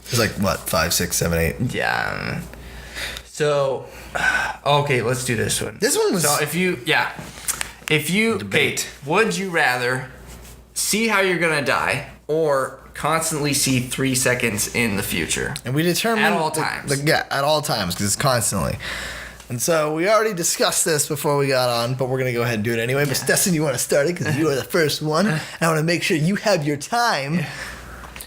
There's like what, 5, 6, 7, 8. Yeah. So, okay, let's do this one. This one was. So if you Debate. would you rather see how you're gonna die or constantly see 3 seconds in the future? And we determined At all times. Yeah, at all times, because it's constantly. And so we already discussed this before we got on, but we're gonna go ahead and do it anyway. But Stetson, you want to start it because you are the first one. And I want to make sure you have your time.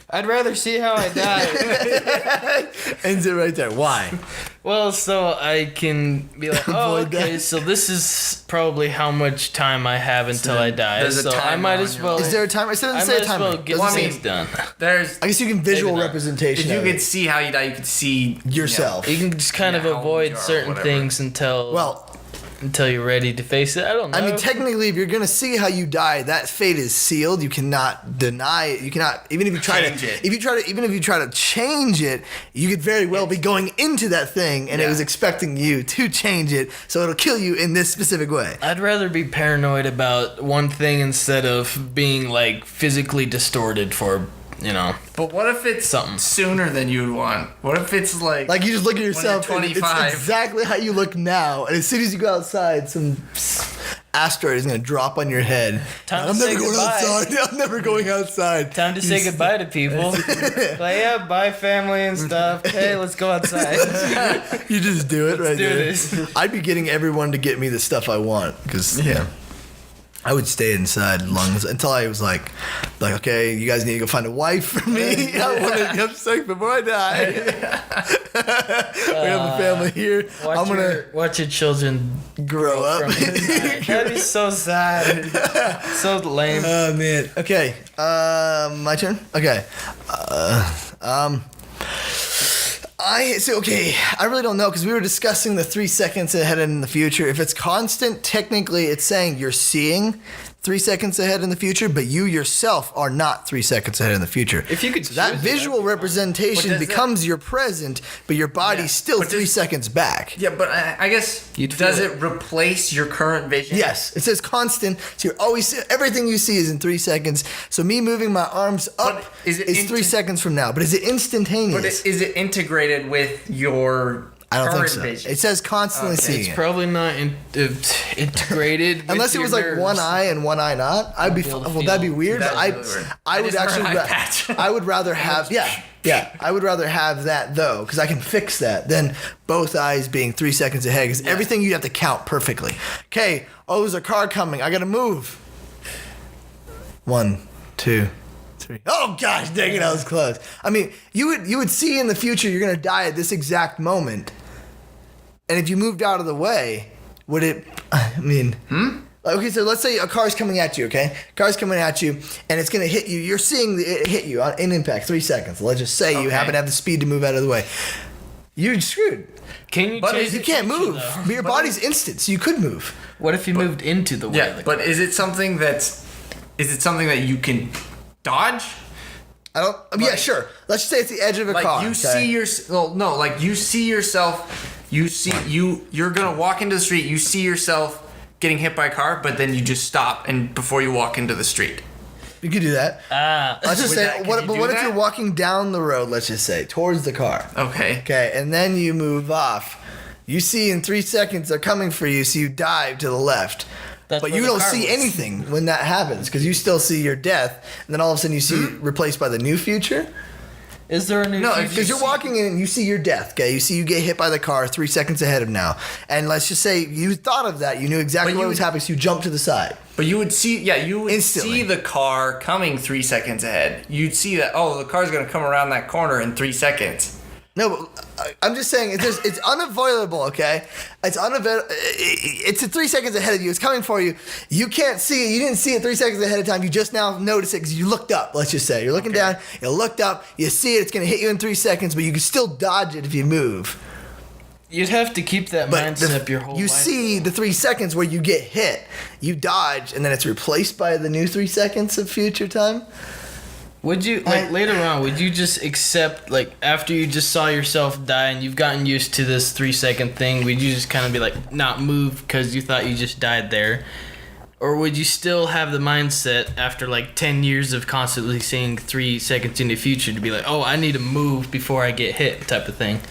I'd rather see how I die. Ends it right there. Why? Well, so I can be like, oh, Avoid okay, that. so this is probably how much time I have until I die. there's a So I timer might on as your well. Is there a timer? It I doesn't might say a as timer. well get Doesn't say- things done. There's I guess you can visual Maybe not. representation. if you of could it. see how you die, you could see Yourself. You can just kind of Yeah, how avoid old you are, certain whatever. things until you're ready to face it. I don't know. I mean, technically, if you're gonna see how you die, that fate is sealed. You cannot deny it. You cannot, even if you try Change to, it. even if you try to change it, you could very well be going into that thing, and it Yeah. was expecting you to change it, so it'll kill you in this specific way. I'd rather be paranoid about one thing instead of being like physically distorted for, But what if it's Something. sooner than you would want? What if it's like Like you just look at you're yourself, and it's 25. exactly how you look now, and as soon as you go outside, some asteroid is gonna drop on your head. Time I'm to never say going goodbye. outside. I'm never going outside. time to say goodbye to people. Like, yeah, bye family and stuff. Hey, let's go outside. You just do it right do there. this. I'd be getting everyone to get me the stuff I want because I would stay inside until I was like, okay, you guys need to go find a wife for me. I want to get sick before I die. We have a family here. I'm gonna Watch your children grow up. from inside. That'd be so sad. So lame. Oh man. Okay. My turn. Okay. I really don't know because we were discussing the 3 seconds ahead in the future. If it's constant, technically it's saying you're seeing 3 seconds ahead in the future, but you yourself are not 3 seconds ahead in the future. If you could So that choose it, visual But representation does that- becomes your present, but your body's still But 3 does- seconds back. Yeah, but I guess You'd does feel it replace your current vision? Yes, it says constant. So you're always everything you see is in 3 seconds. So me moving my arms up But is is it 3 seconds from now. But is it instantaneous? But is it integrated with your I don't think current so. vision? It says constantly Okay. seeing It's it. probably not integrated. with Unless it your was like nerves. one eye and one eye not, I'd be be able to well. That'd be feel- weird. But That is really weird. I I would just heard actually. eye patch. I would rather have yeah. I would rather have that though because I can fix that than both eyes being 3 seconds ahead because everything you'd have to count perfectly. Okay. Oh, there's a car coming. I gotta move. 1, 2, 3. Oh gosh, dang it! I was close. I mean, you would see in the future you're gonna die at this exact moment. And if you moved out of the way, would it? I mean, okay. So let's say a car's coming at you. Okay, car's coming at you, and it's gonna hit you. You're seeing it hit you in impact. 3 seconds. Let's just say you Okay. happen to have the speed to move out of the way. You're screwed. Can you But change You the can't future, move. though? But your body's instant, so you could move. What if you moved into the way? Yeah, of the but car? is it something that you can dodge? I don't. Yeah, sure. Let's just say it's the edge of a Like car. you okay? see like you see yourself. You're gonna walk into the street. You see yourself getting hit by a car, but then you just stop and before you walk into the street. You could do that. Let's just Would say. that- could What, you but do what if that? you're walking down the road? Let's just say towards the car. Okay. Okay, and then you move off. You see in 3 seconds they're coming for you, so you dive to the left. That's But where you the don't car see was. anything when that happens because you still see your death, and then all of a sudden you see replaced by the new future. Is there a new future? Because you're walking in and you see your death, okay? You see you get hit by the car 3 seconds ahead of now. And let's just say you thought of that. You knew exactly what was happening, so you jumped to the side. But you would see, instantly see the car coming 3 seconds ahead. You'd see that, the car's going to come around that corner in 3 seconds. No, but I'm just saying it's unavoidable, okay? It's 3 seconds ahead of you. It's coming for you. You can't see it. You didn't see it 3 seconds ahead of time. You just now notice it because you looked up, let's just say. You're looking down, you looked up, you see it. It's going to hit you in 3 seconds, but you can still dodge it if you move. You'd have to keep that mindset up your whole life. You see the 3 seconds where you get hit, you dodge, and then it's replaced by the new 3 seconds of future time? Would you, later on, would you just accept, after you just saw yourself die and you've gotten used to this 3 second thing, would you just kind of be not move because you thought you just died there? Or would you still have the mindset after 10 years of constantly seeing 3 seconds in the future to be I need to move before I get hit type of thing?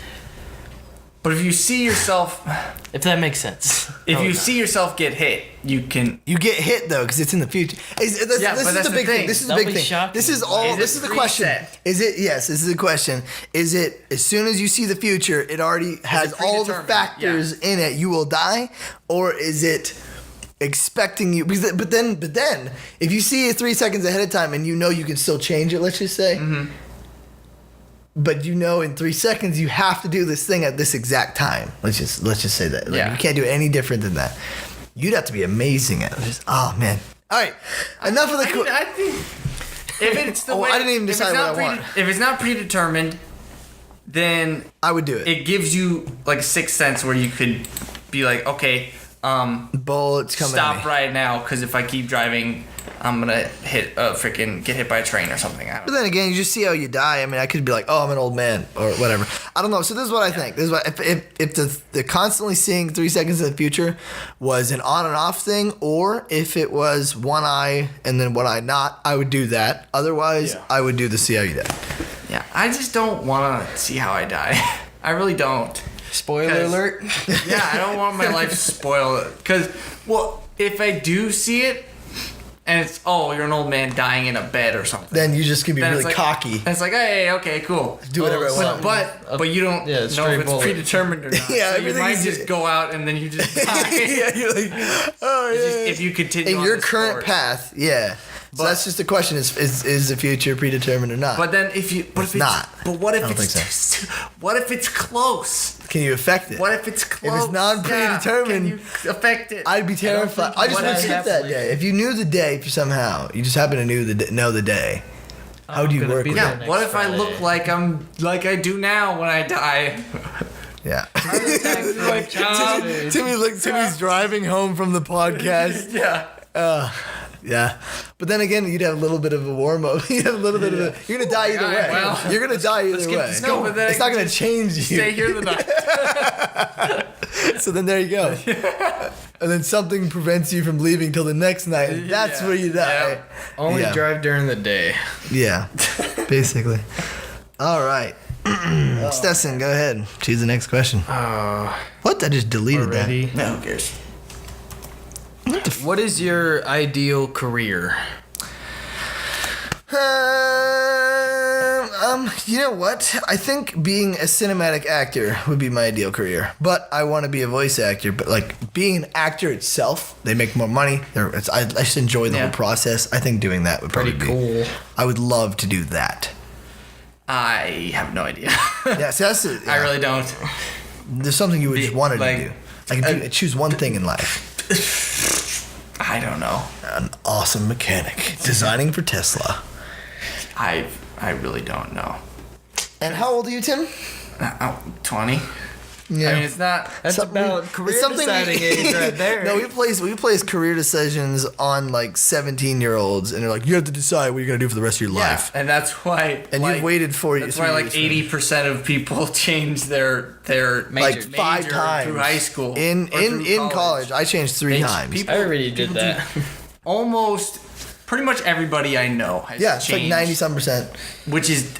But if you see yourself... If that makes sense. If you see yourself get hit, you can... You get hit, though, because it's in the future. This is the big thing. This is the big thing. Shocking. This is the question. Yes, this is the question. Is it, as soon as you see the future, it already has all the factors in it, you will die? Or is it expecting you... But then, if you see it 3 seconds ahead of time and you know you can still change it, let's just say... Mm-hmm. But in 3 seconds you have to do this thing at this exact time. Let's just say that. You can't do it any different than that. You'd have to be amazing at it. Oh man. All right. Enough of the. I think if it's the way. I didn't even decide what I want. If it's not predetermined, then I would do it. It gives you a sixth sense where you could be okay. Bullets coming. Stop right now, because if I keep driving, I'm gonna get hit by a train or something. But then again, you just see how you die. I mean, I could be I'm an old man or whatever. I don't know. So this is what I think. This is what if the constantly seeing 3 seconds in the future was an on and off thing, or if it was one eye and then one eye not, I would do that. Otherwise, I would do the see how you die. Yeah, I just don't want to see how I die. I really don't. Spoiler alert. Yeah, I don't want my life spoiled. Because, if I do see it, and it's, you're an old man dying in a bed or something. Then you just can be really cocky. And it's hey, okay, cool. Do whatever I want. But you don't know if it's predetermined or not. Yeah, so you might just go out and then you just die. Yeah, you're if you continue in on your this current course. path, yeah. So that's just the question: is the future predetermined or not? But then if it's not. But what if what if it's close? Can you affect it? What if it's close? If it's non-predetermined, can you affect it? I'd be terrified. I just would skip that day. If you knew the day, somehow you just happen to know the day, how do you work with it? What if I look like I do now when I die? Yeah. Timmy's driving home from the podcast. Yeah. Yeah, but then again, you'd have a little bit of a warm up. You'd have a little bit of a. You're gonna die either way. Well, you're gonna die either way. No, it's not gonna change you. Stay here the night. So then there you go. And then something prevents you from leaving till the next night. And that's where you die. Yeah. Only drive during the day. Yeah, basically. All right. Stetson, go ahead. Choose the next question. What? I just deleted that. No, who cares? What is your ideal career? You know what? I think being a cinematic actor would be my ideal career. But I want to be a voice actor. But being an actor itself, they make more money. I just enjoy the whole process. I think doing that would probably be cool. I would love to do that. I have no idea. Yeah, so that's it. I really don't. There's something you would just wanted to do. Choose one thing in life. I don't know. An awesome mechanic designing for Tesla. I really don't know. And how old are you, Tim? 20. Yeah. I mean, it's not. That's about career deciding age right there. No, we place career decisions on 17-year-olds, and they're like, you have to decide what you're gonna do for the rest of your life. And that's why. And you've waited 4 years. That's why 80% of people change their major 5 times through high school. In college, I changed 3 times. I already did that. Almost, pretty much everybody I know has changed. It's 90-some%. Which is.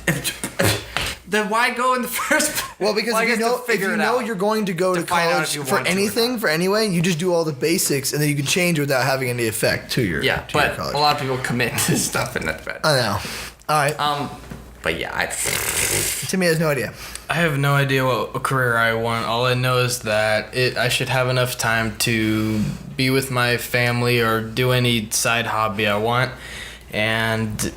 Then why go in the first place? Well, because if you know you're going to go to college for anything, for anyway, you just do all the basics, and then you can change without having any effect to your college. A lot of people commit to stuff in that bed. I know. All right. But yeah, Timmy has no idea. I have no idea what career I want. All I know is that I should have enough time to be with my family or do any side hobby I want, and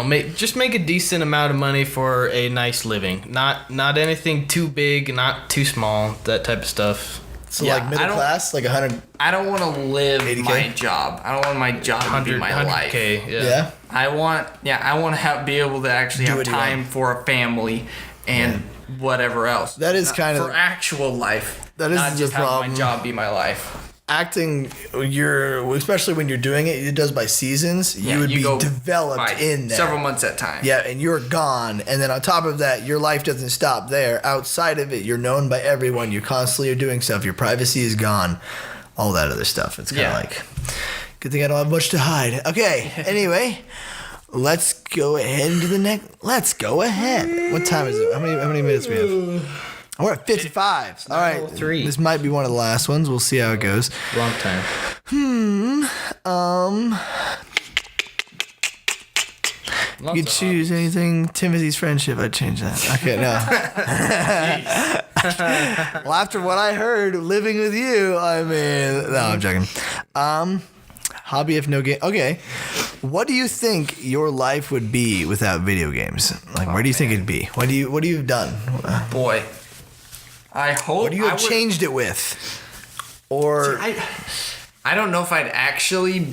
make a decent amount of money for a nice living. Not anything too big, not too small. That type of stuff. So like middle class, like 100. I don't want to live 80K? my job. I don't want my job to be my life. 100K, Yeah. I want to be able to actually have time for a family and whatever else. That is kind of for actual life. That is not the just problem. have my job be my life. Acting, especially when you're doing it does by seasons. Yeah, you would you be go developed in that. Several months at a time. Yeah, and you're gone. And then on top of that, your life doesn't stop there. Outside of it, you're known by everyone. You constantly are doing stuff. Your privacy is gone. All that other stuff. It's kind of like, good thing I don't have much to hide. Okay, anyway, let's go ahead into the next. Let's go ahead. What time is it? How many minutes we have? We're at 55. All right. 3. This might be one of the last ones. We'll see how it goes. Wrong time. You could choose anything. Timothy's friendship. I'd change that. Okay, no. Well, after what I heard, living with you, I mean, no, I'm joking. Hobby if no game. Okay. What do you think your life would be without video games? Like, where do you think it'd be? What do you have done? Boy, I hope. What do you have changed it with? Or I don't know if I'd actually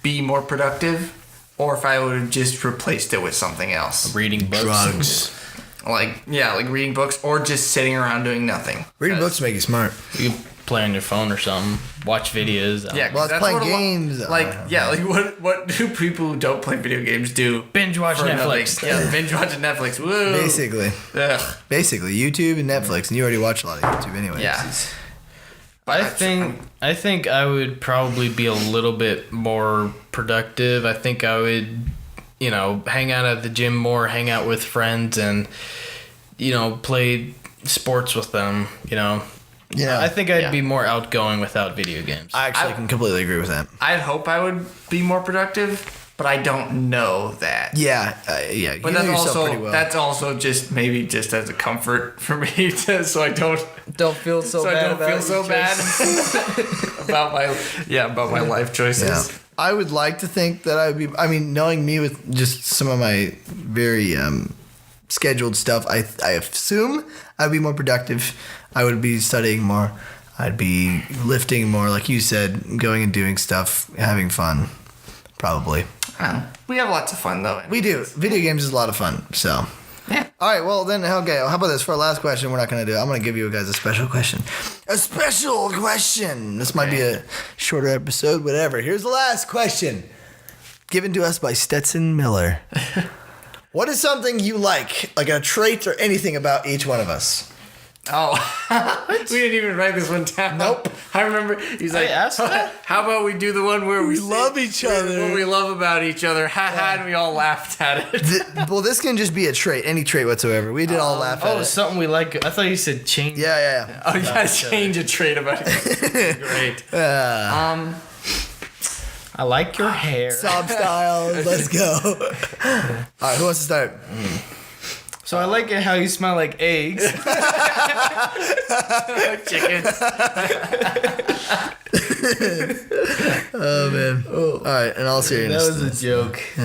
be more productive, or if I would have just replaced it with something else. Reading books. drugs. Like reading books, or just sitting around doing nothing. Reading books make you smart. You can play on your phone or something. Watch videos. Yeah, Well, it's playing games. What do people who don't play video games do? Binge watch for Netflix. nothing? Yeah, binge watching Netflix. Woo. Basically, YouTube and Netflix, and you already watch a lot of YouTube anyway. Yeah. I think I would probably be a little bit more productive. I think I would, hang out at the gym more, hang out with friends, and play sports with them. Yeah. I think I'd be more outgoing without video games. I actually can completely agree with that. I'd hope I would be more productive, but I don't know that. Yeah, But you know yourself pretty well. that's also just maybe just as a comfort for me, so I don't feel so bad about my life choices. Yeah. I would like to think that I would be. I mean, knowing me with just some of my very scheduled stuff, I assume I'd be more productive. I would be studying more. I'd be lifting more, like you said, going and doing stuff, having fun, probably. We have lots of fun though. We do. Video games is a lot of fun. So. Yeah. All right. Well, then, okay. How about this for our last question? We're not going to do it. I'm going to give you guys a special question. A special question. This might be a shorter episode, whatever. Here's the last question, given to us by STETSON Miller. What is something you like a trait or anything about each one of us? Oh, we didn't even write this one down. Nope. I remember he's like, how about we do the one where we love each other? What we love about each other. And we all laughed at it. Well, this can just be a trait, any trait whatsoever. We did all laugh at it. Something we like. I thought you said change. Yeah. Oh, you gotta change a trait about it. Great. I like your hair. Sob styles. Let's go. All right, who wants to start? So I like it how you smell like eggs. Chicken. Oh, man. All right, in all seriousness. That was a joke. You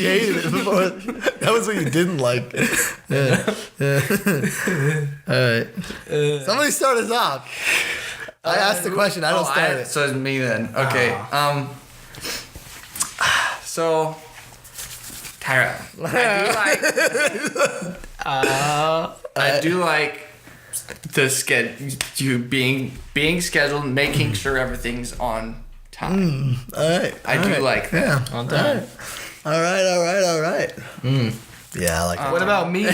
hated it before. That was what you didn't like. All right. Somebody start us off. I asked the question. I don't start it. So it's me then. Okay. So, Tyra, I do like the schedule, being scheduled, making sure everything's on time. All right. I do like that. Yeah. On time. All right. Yeah, I like that. What about me?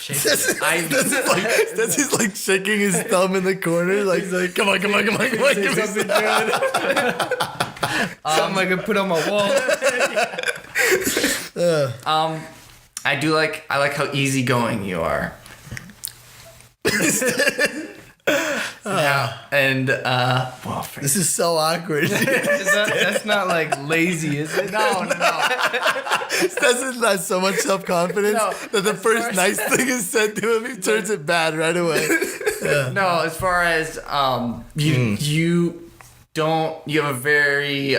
He's like shaking his thumb in the corner, like he's like, come on, give me something good. Something I could put on my wall. I like how easygoing you are. This is so awkward. That's not like lazy, is it? No. Stetson has so much self-confidence that the first nice thing is said to him, he turns it bad right away. No, as far as you have a very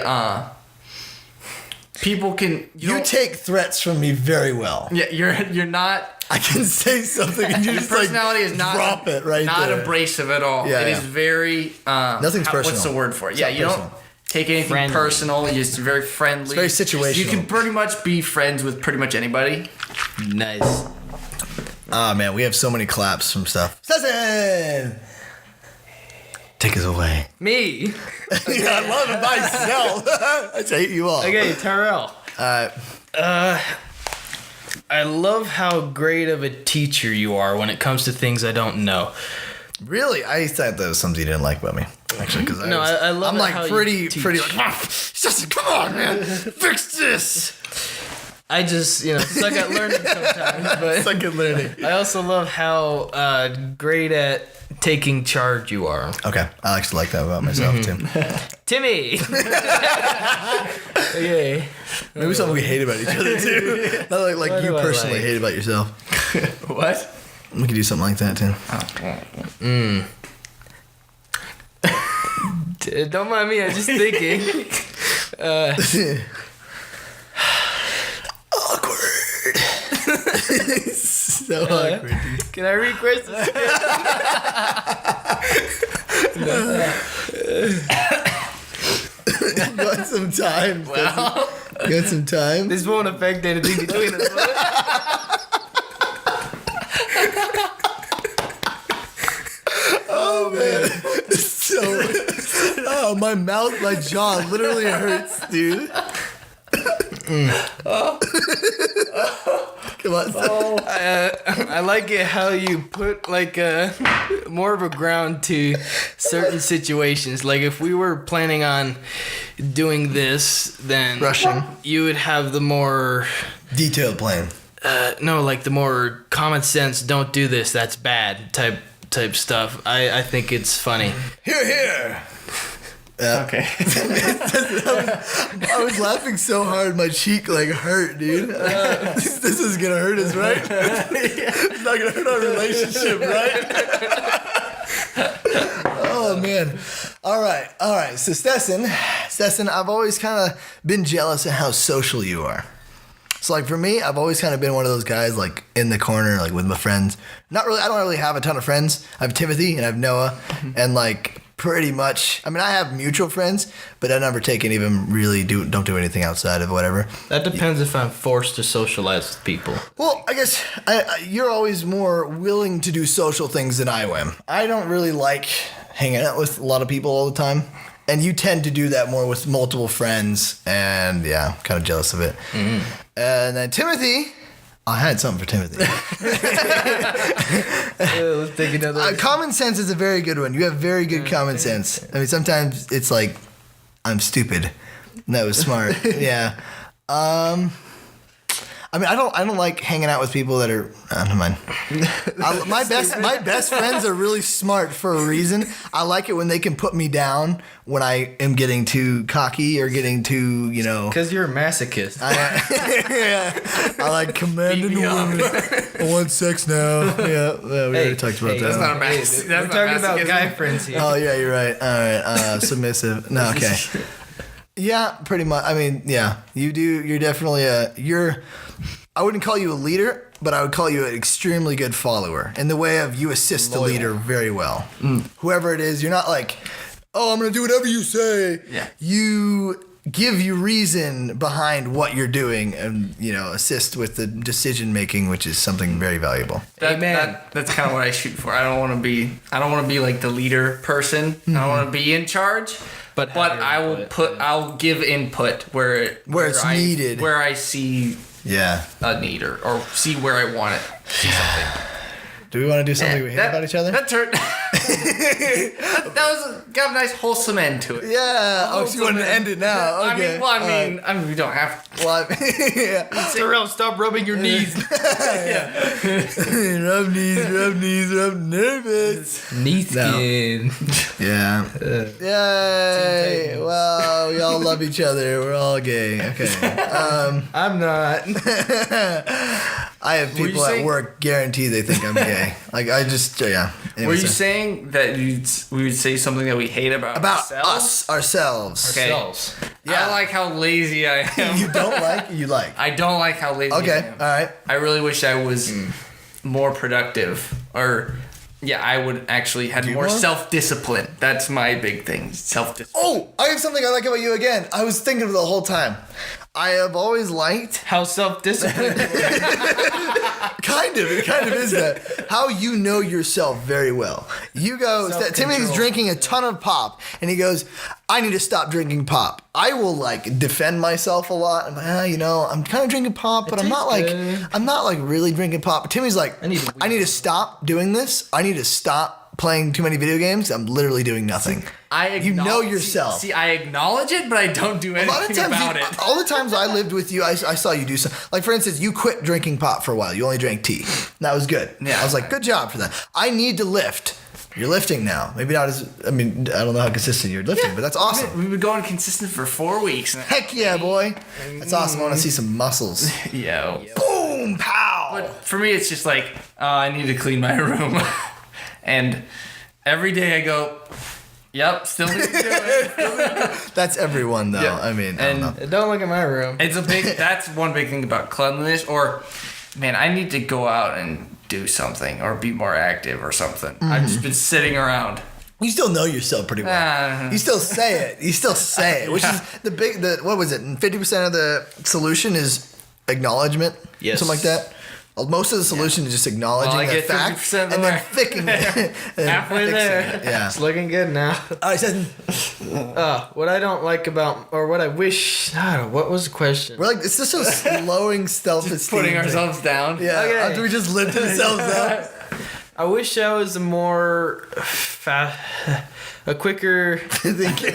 people can You take threats from me very well. yeah you're not. I can say something and you Your just personality like is not drop it right not there. abrasive at all. Yeah, It yeah. is very Nothing's personal. What's the word for it? It's Yeah, not you personal. don't take anything Friendly. personal. You're just very friendly. It's very situational. You can pretty much be friends with pretty much anybody. Nice. Oh man, we have so many claps from stuff. Stetson! Take us away. Me. Yeah, I love it myself. I just hate you all. Okay, Tyrell. I love how great of a teacher you are when it comes to things I don't know. Really? I thought that was something you didn't like about me. Actually, because No, I love I'm it like how you pretty teach. like, Stetson, come on, man. Fix this. I just, suck at learning sometimes, but Second learning. I also love how great at taking charge you are. Okay, I actually like that about myself too. Timmy! Okay. Maybe something we hate about each other too. Not like What you do I personally like? hate about yourself. What? We could do something like that too. Don't mind me, I'm just thinking. Awkward. So awkward, dude. Can I request this? You want some time? Well, You want some time? This won't affect anything between us. Oh man. So my mouth, my jaw literally hurts, dude. Come on. I like it how you put like a more of a ground to certain situations. Like if we were planning on doing this, then Rushing. you would have the more Detailed plan. like the more common sense. Don't do this. That's bad. Type stuff. I think it's funny. Here. okay. I was laughing so hard, my cheek like hurt, dude. This is gonna hurt us, right? It's not gonna hurt our relationship, right? Oh man. All right. So Stetson, I've always kind of been jealous of how social you are. So like for me, I've always kind of been one of those guys like in the corner, like with my friends. I don't really have a ton of friends. I have Timothy and I have Noah, and like pretty much. I mean, I have mutual friends, but I never take any of them. Really, don't do anything outside of whatever. That depends if I'm forced to socialize with people. Well, I guess you're always more willing to do social things than I am. I don't really like hanging out with a lot of people all the time. And you tend to do that more with multiple friends. And yeah, I'm kind of jealous of it. Mm-hmm. And then Timothy, I had something for Timothy. Let's take another. Common sense is a very good one. You have very good common sense. I mean, sometimes it's like, I'm stupid. And that was smart. Yeah. I mean, I don't like hanging out with people that are. Never mind. My best friends are really smart for a reason. I like it when they can put me down when I am getting too cocky or getting too, Because you're a masochist. I like commanding women. I want sex now. Yeah, we already talked about that. That's not a mass. We're talking about guy friends here. Oh yeah, you're right. All right, submissive. No, okay. Yeah, pretty much. I mean, yeah, you do. You're definitely I wouldn't call you a leader, but I would call you an extremely good follower in the way of you assist the leader very well. Whoever it is, you're not like, oh, I'm going to do whatever you say. Yeah. You give you reason behind what you're doing and, assist with the decision making, which is something very valuable. That's kind of what I shoot for. I don't want to be like the leader person. I don't want to be in charge. But I'll give input where it's needed. Where I see Yeah. a need or see where I want it. See something. Do we want to do something we hate about each other? That turned. That was got a nice wholesome end to it. Yeah. Oh, so you want to end it now? Okay. I mean, we don't have to. Well, yeah. Terrell, stop rubbing your knees. Rub knees, rub nervous. Knee skin. Yeah. Yay. Well, we all love each other. We're all gay. Okay. I'm not. I have people at work guarantee they think I'm gay. Like, I just, yeah. Were you saying that we would say something that we hate about ourselves? Okay. Yeah. I like how lazy I am. You don't like? You like? I don't like how lazy I Okay. am. All right. I really wish I was more productive. Or, yeah, I would actually have more self-discipline. That's my big thing. Self-discipline. Oh, I have something I like about you again. I was thinking of it the whole time. I have always liked How self-disciplined you are. it kind of is that. How you know yourself very well. You go, Timmy's drinking a ton of pop, and he goes, I need to stop drinking pop. I will like defend myself a lot. I'm like, I'm kind of drinking pop, but I'm not like really drinking pop. But Timmy's like, I need to stop doing this. I need to stop playing too many video games. I'm literally doing nothing. You know yourself. See, I acknowledge it, but I don't do anything about it. All the times I lived with you, I saw you do something. Like, for instance, you quit drinking pop for a while. You only drank tea. That was good. Yeah. I was like, good job for that. I need to lift. You're lifting now. Maybe not as, I don't know how consistent you're lifting, but that's awesome. We've been going consistent for 4 weeks now. Heck yeah, boy. That's awesome. I want to see some muscles. Yo. Boom, pow. But for me, it's just like, I need to clean my room. And every day I go, yep, still need to do it. That's everyone, though. Yeah. I mean, I don't know. Don't look at my room. That's one big thing about cleanliness. Or, man, I need to go out and do something or be more active or something. I've just been sitting around. You still know yourself pretty well. You still say it. You still say it, which is what was it? 50% of the solution is acknowledgement. Yes. Something like that. Most of the solution is just acknowledging that fact 50% of the and then way. fixing it. Halfway there. Yeah. It's looking good now. I said, What I don't like about, or what I wish, what was the question? we're like, it's just a slowing self-esteem. Putting thing. ourselves down. Yeah. Okay. After we just lift ourselves up. I wish I was a more a quicker. Thank you.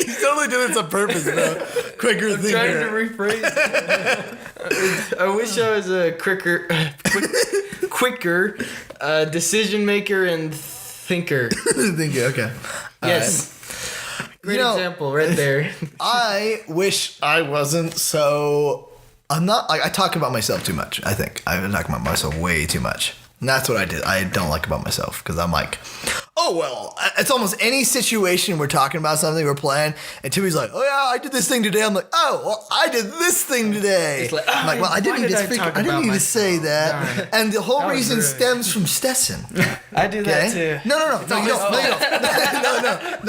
He's totally doing this on purpose, bro. Quicker I'm trying to rephrase it. I wish I was a quicker decision maker and thinker. Thank you. Okay. Yes. Great example right there. I wish I wasn't so. I'm not. I talk about myself too much. I think I talk about myself way too much. And that's what I did. I don't like about myself because I'm like, oh, well, it's almost any situation we're talking about something we're playing. And Timmy's like, oh, yeah, I did this thing today. I'm like, oh, well, I did this thing today. It's like, I'm like, well, I didn't need to say that. And the whole reason stems from Stetson. I do that too. No, you don't. No,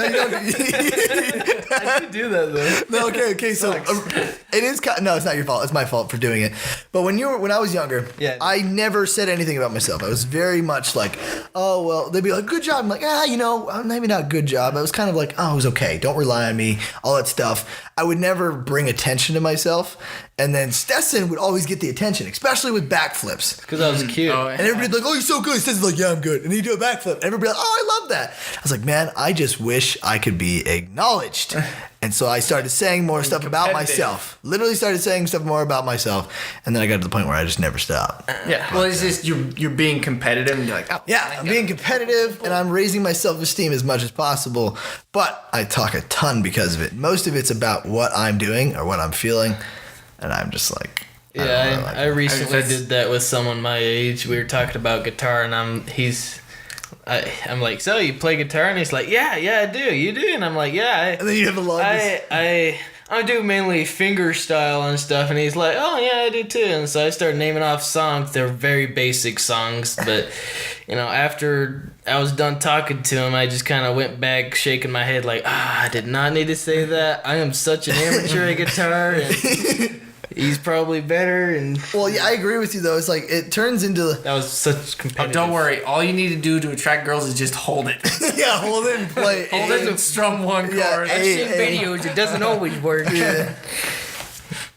you don't. I do that though. No, okay. So it is. No, it's not your fault. It's my fault for doing it. But when I was younger, I never said anything about myself. I was very much like, oh well. They'd be like, good job. I'm like, maybe not good job. I was kind of like, oh, it was okay. Don't rely on me. All that stuff. I would never bring attention to myself. And then Stetson would always get the attention, especially with backflips. Because I was cute. And everybody'd be like, oh, you're so good. Stetson's like, yeah, I'm good. And he'd do a backflip. And everybody'd be like, oh, I love that. I was like, man, I just wish I could be acknowledged. And so I started saying more stuff about myself. Literally started saying stuff more about myself. And then I got to the point where I just never stopped. Yeah. Well, it's just you're being competitive and you're like, oh. Yeah, I'm being competitive and I'm raising my self-esteem as much as possible. But I talk a ton because of it. Most of it's about what I'm doing or what I'm feeling. And I'm just like, I recently did that with someone my age. We were talking about guitar, and I'm like, so you play guitar? And he's like, yeah, I do. You do? And I'm like, yeah. And then you have a lot of I do mainly finger style and stuff. And he's like, oh yeah, I do too. And so I started naming off songs. They're very basic songs, but after I was done talking to him, I just kind of went back shaking my head like, I did not need to say that. I am such an amateur at guitar, and he's probably better. And well, yeah, I agree with you though. It's like it turns into that was such competitive. Don't worry. All you need to do to attract girls is just hold it. yeah, hold it and play. Hold it and strum one chord. I've seen videos. It doesn't always work. Yeah.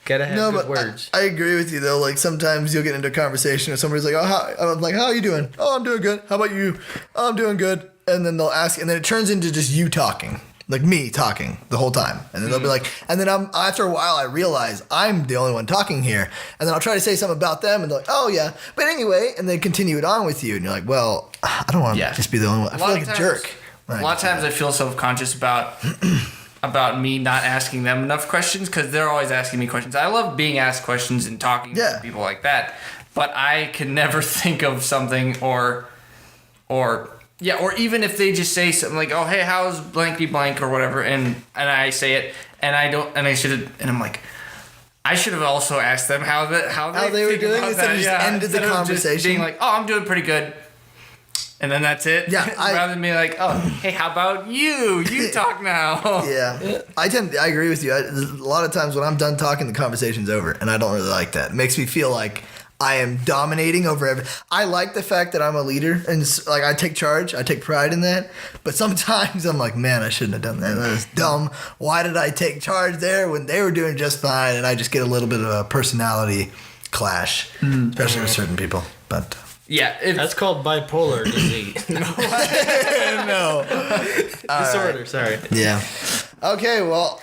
Gotta have good words. I agree with you though. Like sometimes you'll get into a conversation and somebody's like, "Oh, I'm like, how are you doing? Oh, I'm doing good. How about you? Oh, I'm doing good." and then they'll ask, and then it turns into just you talking. Like me talking the whole time. And then they'll be like, and then after a while I realize I'm the only one talking here. And then I'll try to say something about them and they're like, oh yeah. But anyway, and they continue it on with you. And you're like, well, I don't want to just be the only one. I feel like a jerk. A lot of times I feel self-conscious about me not asking them enough questions because they're always asking me questions. I love being asked questions and talking to people like that. But I can never think of something or even if they just say something like, "Oh, hey, how's blankety blank or whatever," and I say it, and I don't, and I should have, and I'm like, I should have also asked them how they were doing instead of just ended the conversation. Just being like, "Oh, I'm doing pretty good," and then that's it. Yeah, rather than being like, "Oh, hey, how about you? You talk now." Yeah, I agree with you. A lot of times when I'm done talking, the conversation's over, and I don't really like that. It makes me feel like I am dominating over everything. I like the fact that I'm a leader and like I take charge. I take pride in that. But sometimes I'm like, man, I shouldn't have done that. That was dumb. Why did I take charge there when they were doing just fine? And I just get a little bit of a personality clash, especially with certain people. But yeah, that's called bipolar disease. No. Disorder, sorry. Yeah. Okay, well,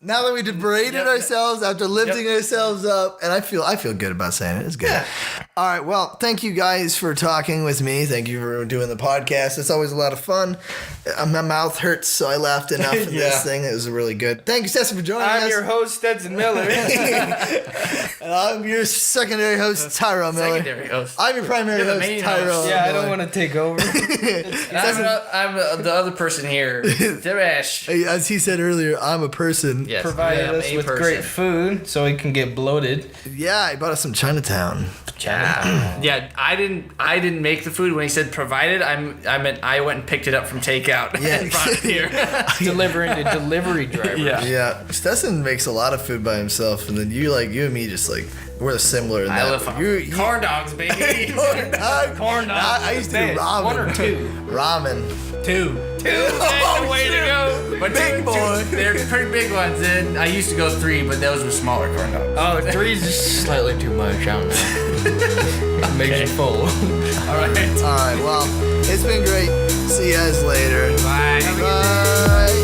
now that we debraded ourselves after lifting ourselves up, and I feel good about saying it. It's good. Yeah. All right. Well, thank you guys for talking with me. Thank you for doing the podcast. It's always a lot of fun. My mouth hurts, so I laughed enough in this thing. It was really good. Thank you, Stetson, for joining us. I'm your host, Stetson Miller. And I'm your secondary host, Tyrell Miller. Secondary host. I'm your primary host, Tyrell. Yeah, I don't want to take over. I'm the other person here, Diresh. As he said earlier, I'm a person. Yes, provided us with great food so we can get bloated. Yeah, he bought us some Chinatown. Yeah, I didn't make the food when he said provided. I meant I went and picked it up from takeout and brought it here. Delivering to delivery drivers. Yeah. Stetson makes a lot of food by himself, and then you and me just like we're similar in that. I love corn dogs, baby. Corn dogs. I used to do ramen. One or two. Ramen. Two. Oh, way to go. But big boy. They're pretty big ones. And I used to go 3, but those were smaller corn dogs. Oh, 3 is just slightly too much. I don't know. Makes you full. All right. Well, it's been great. See you guys later. Bye. Bye.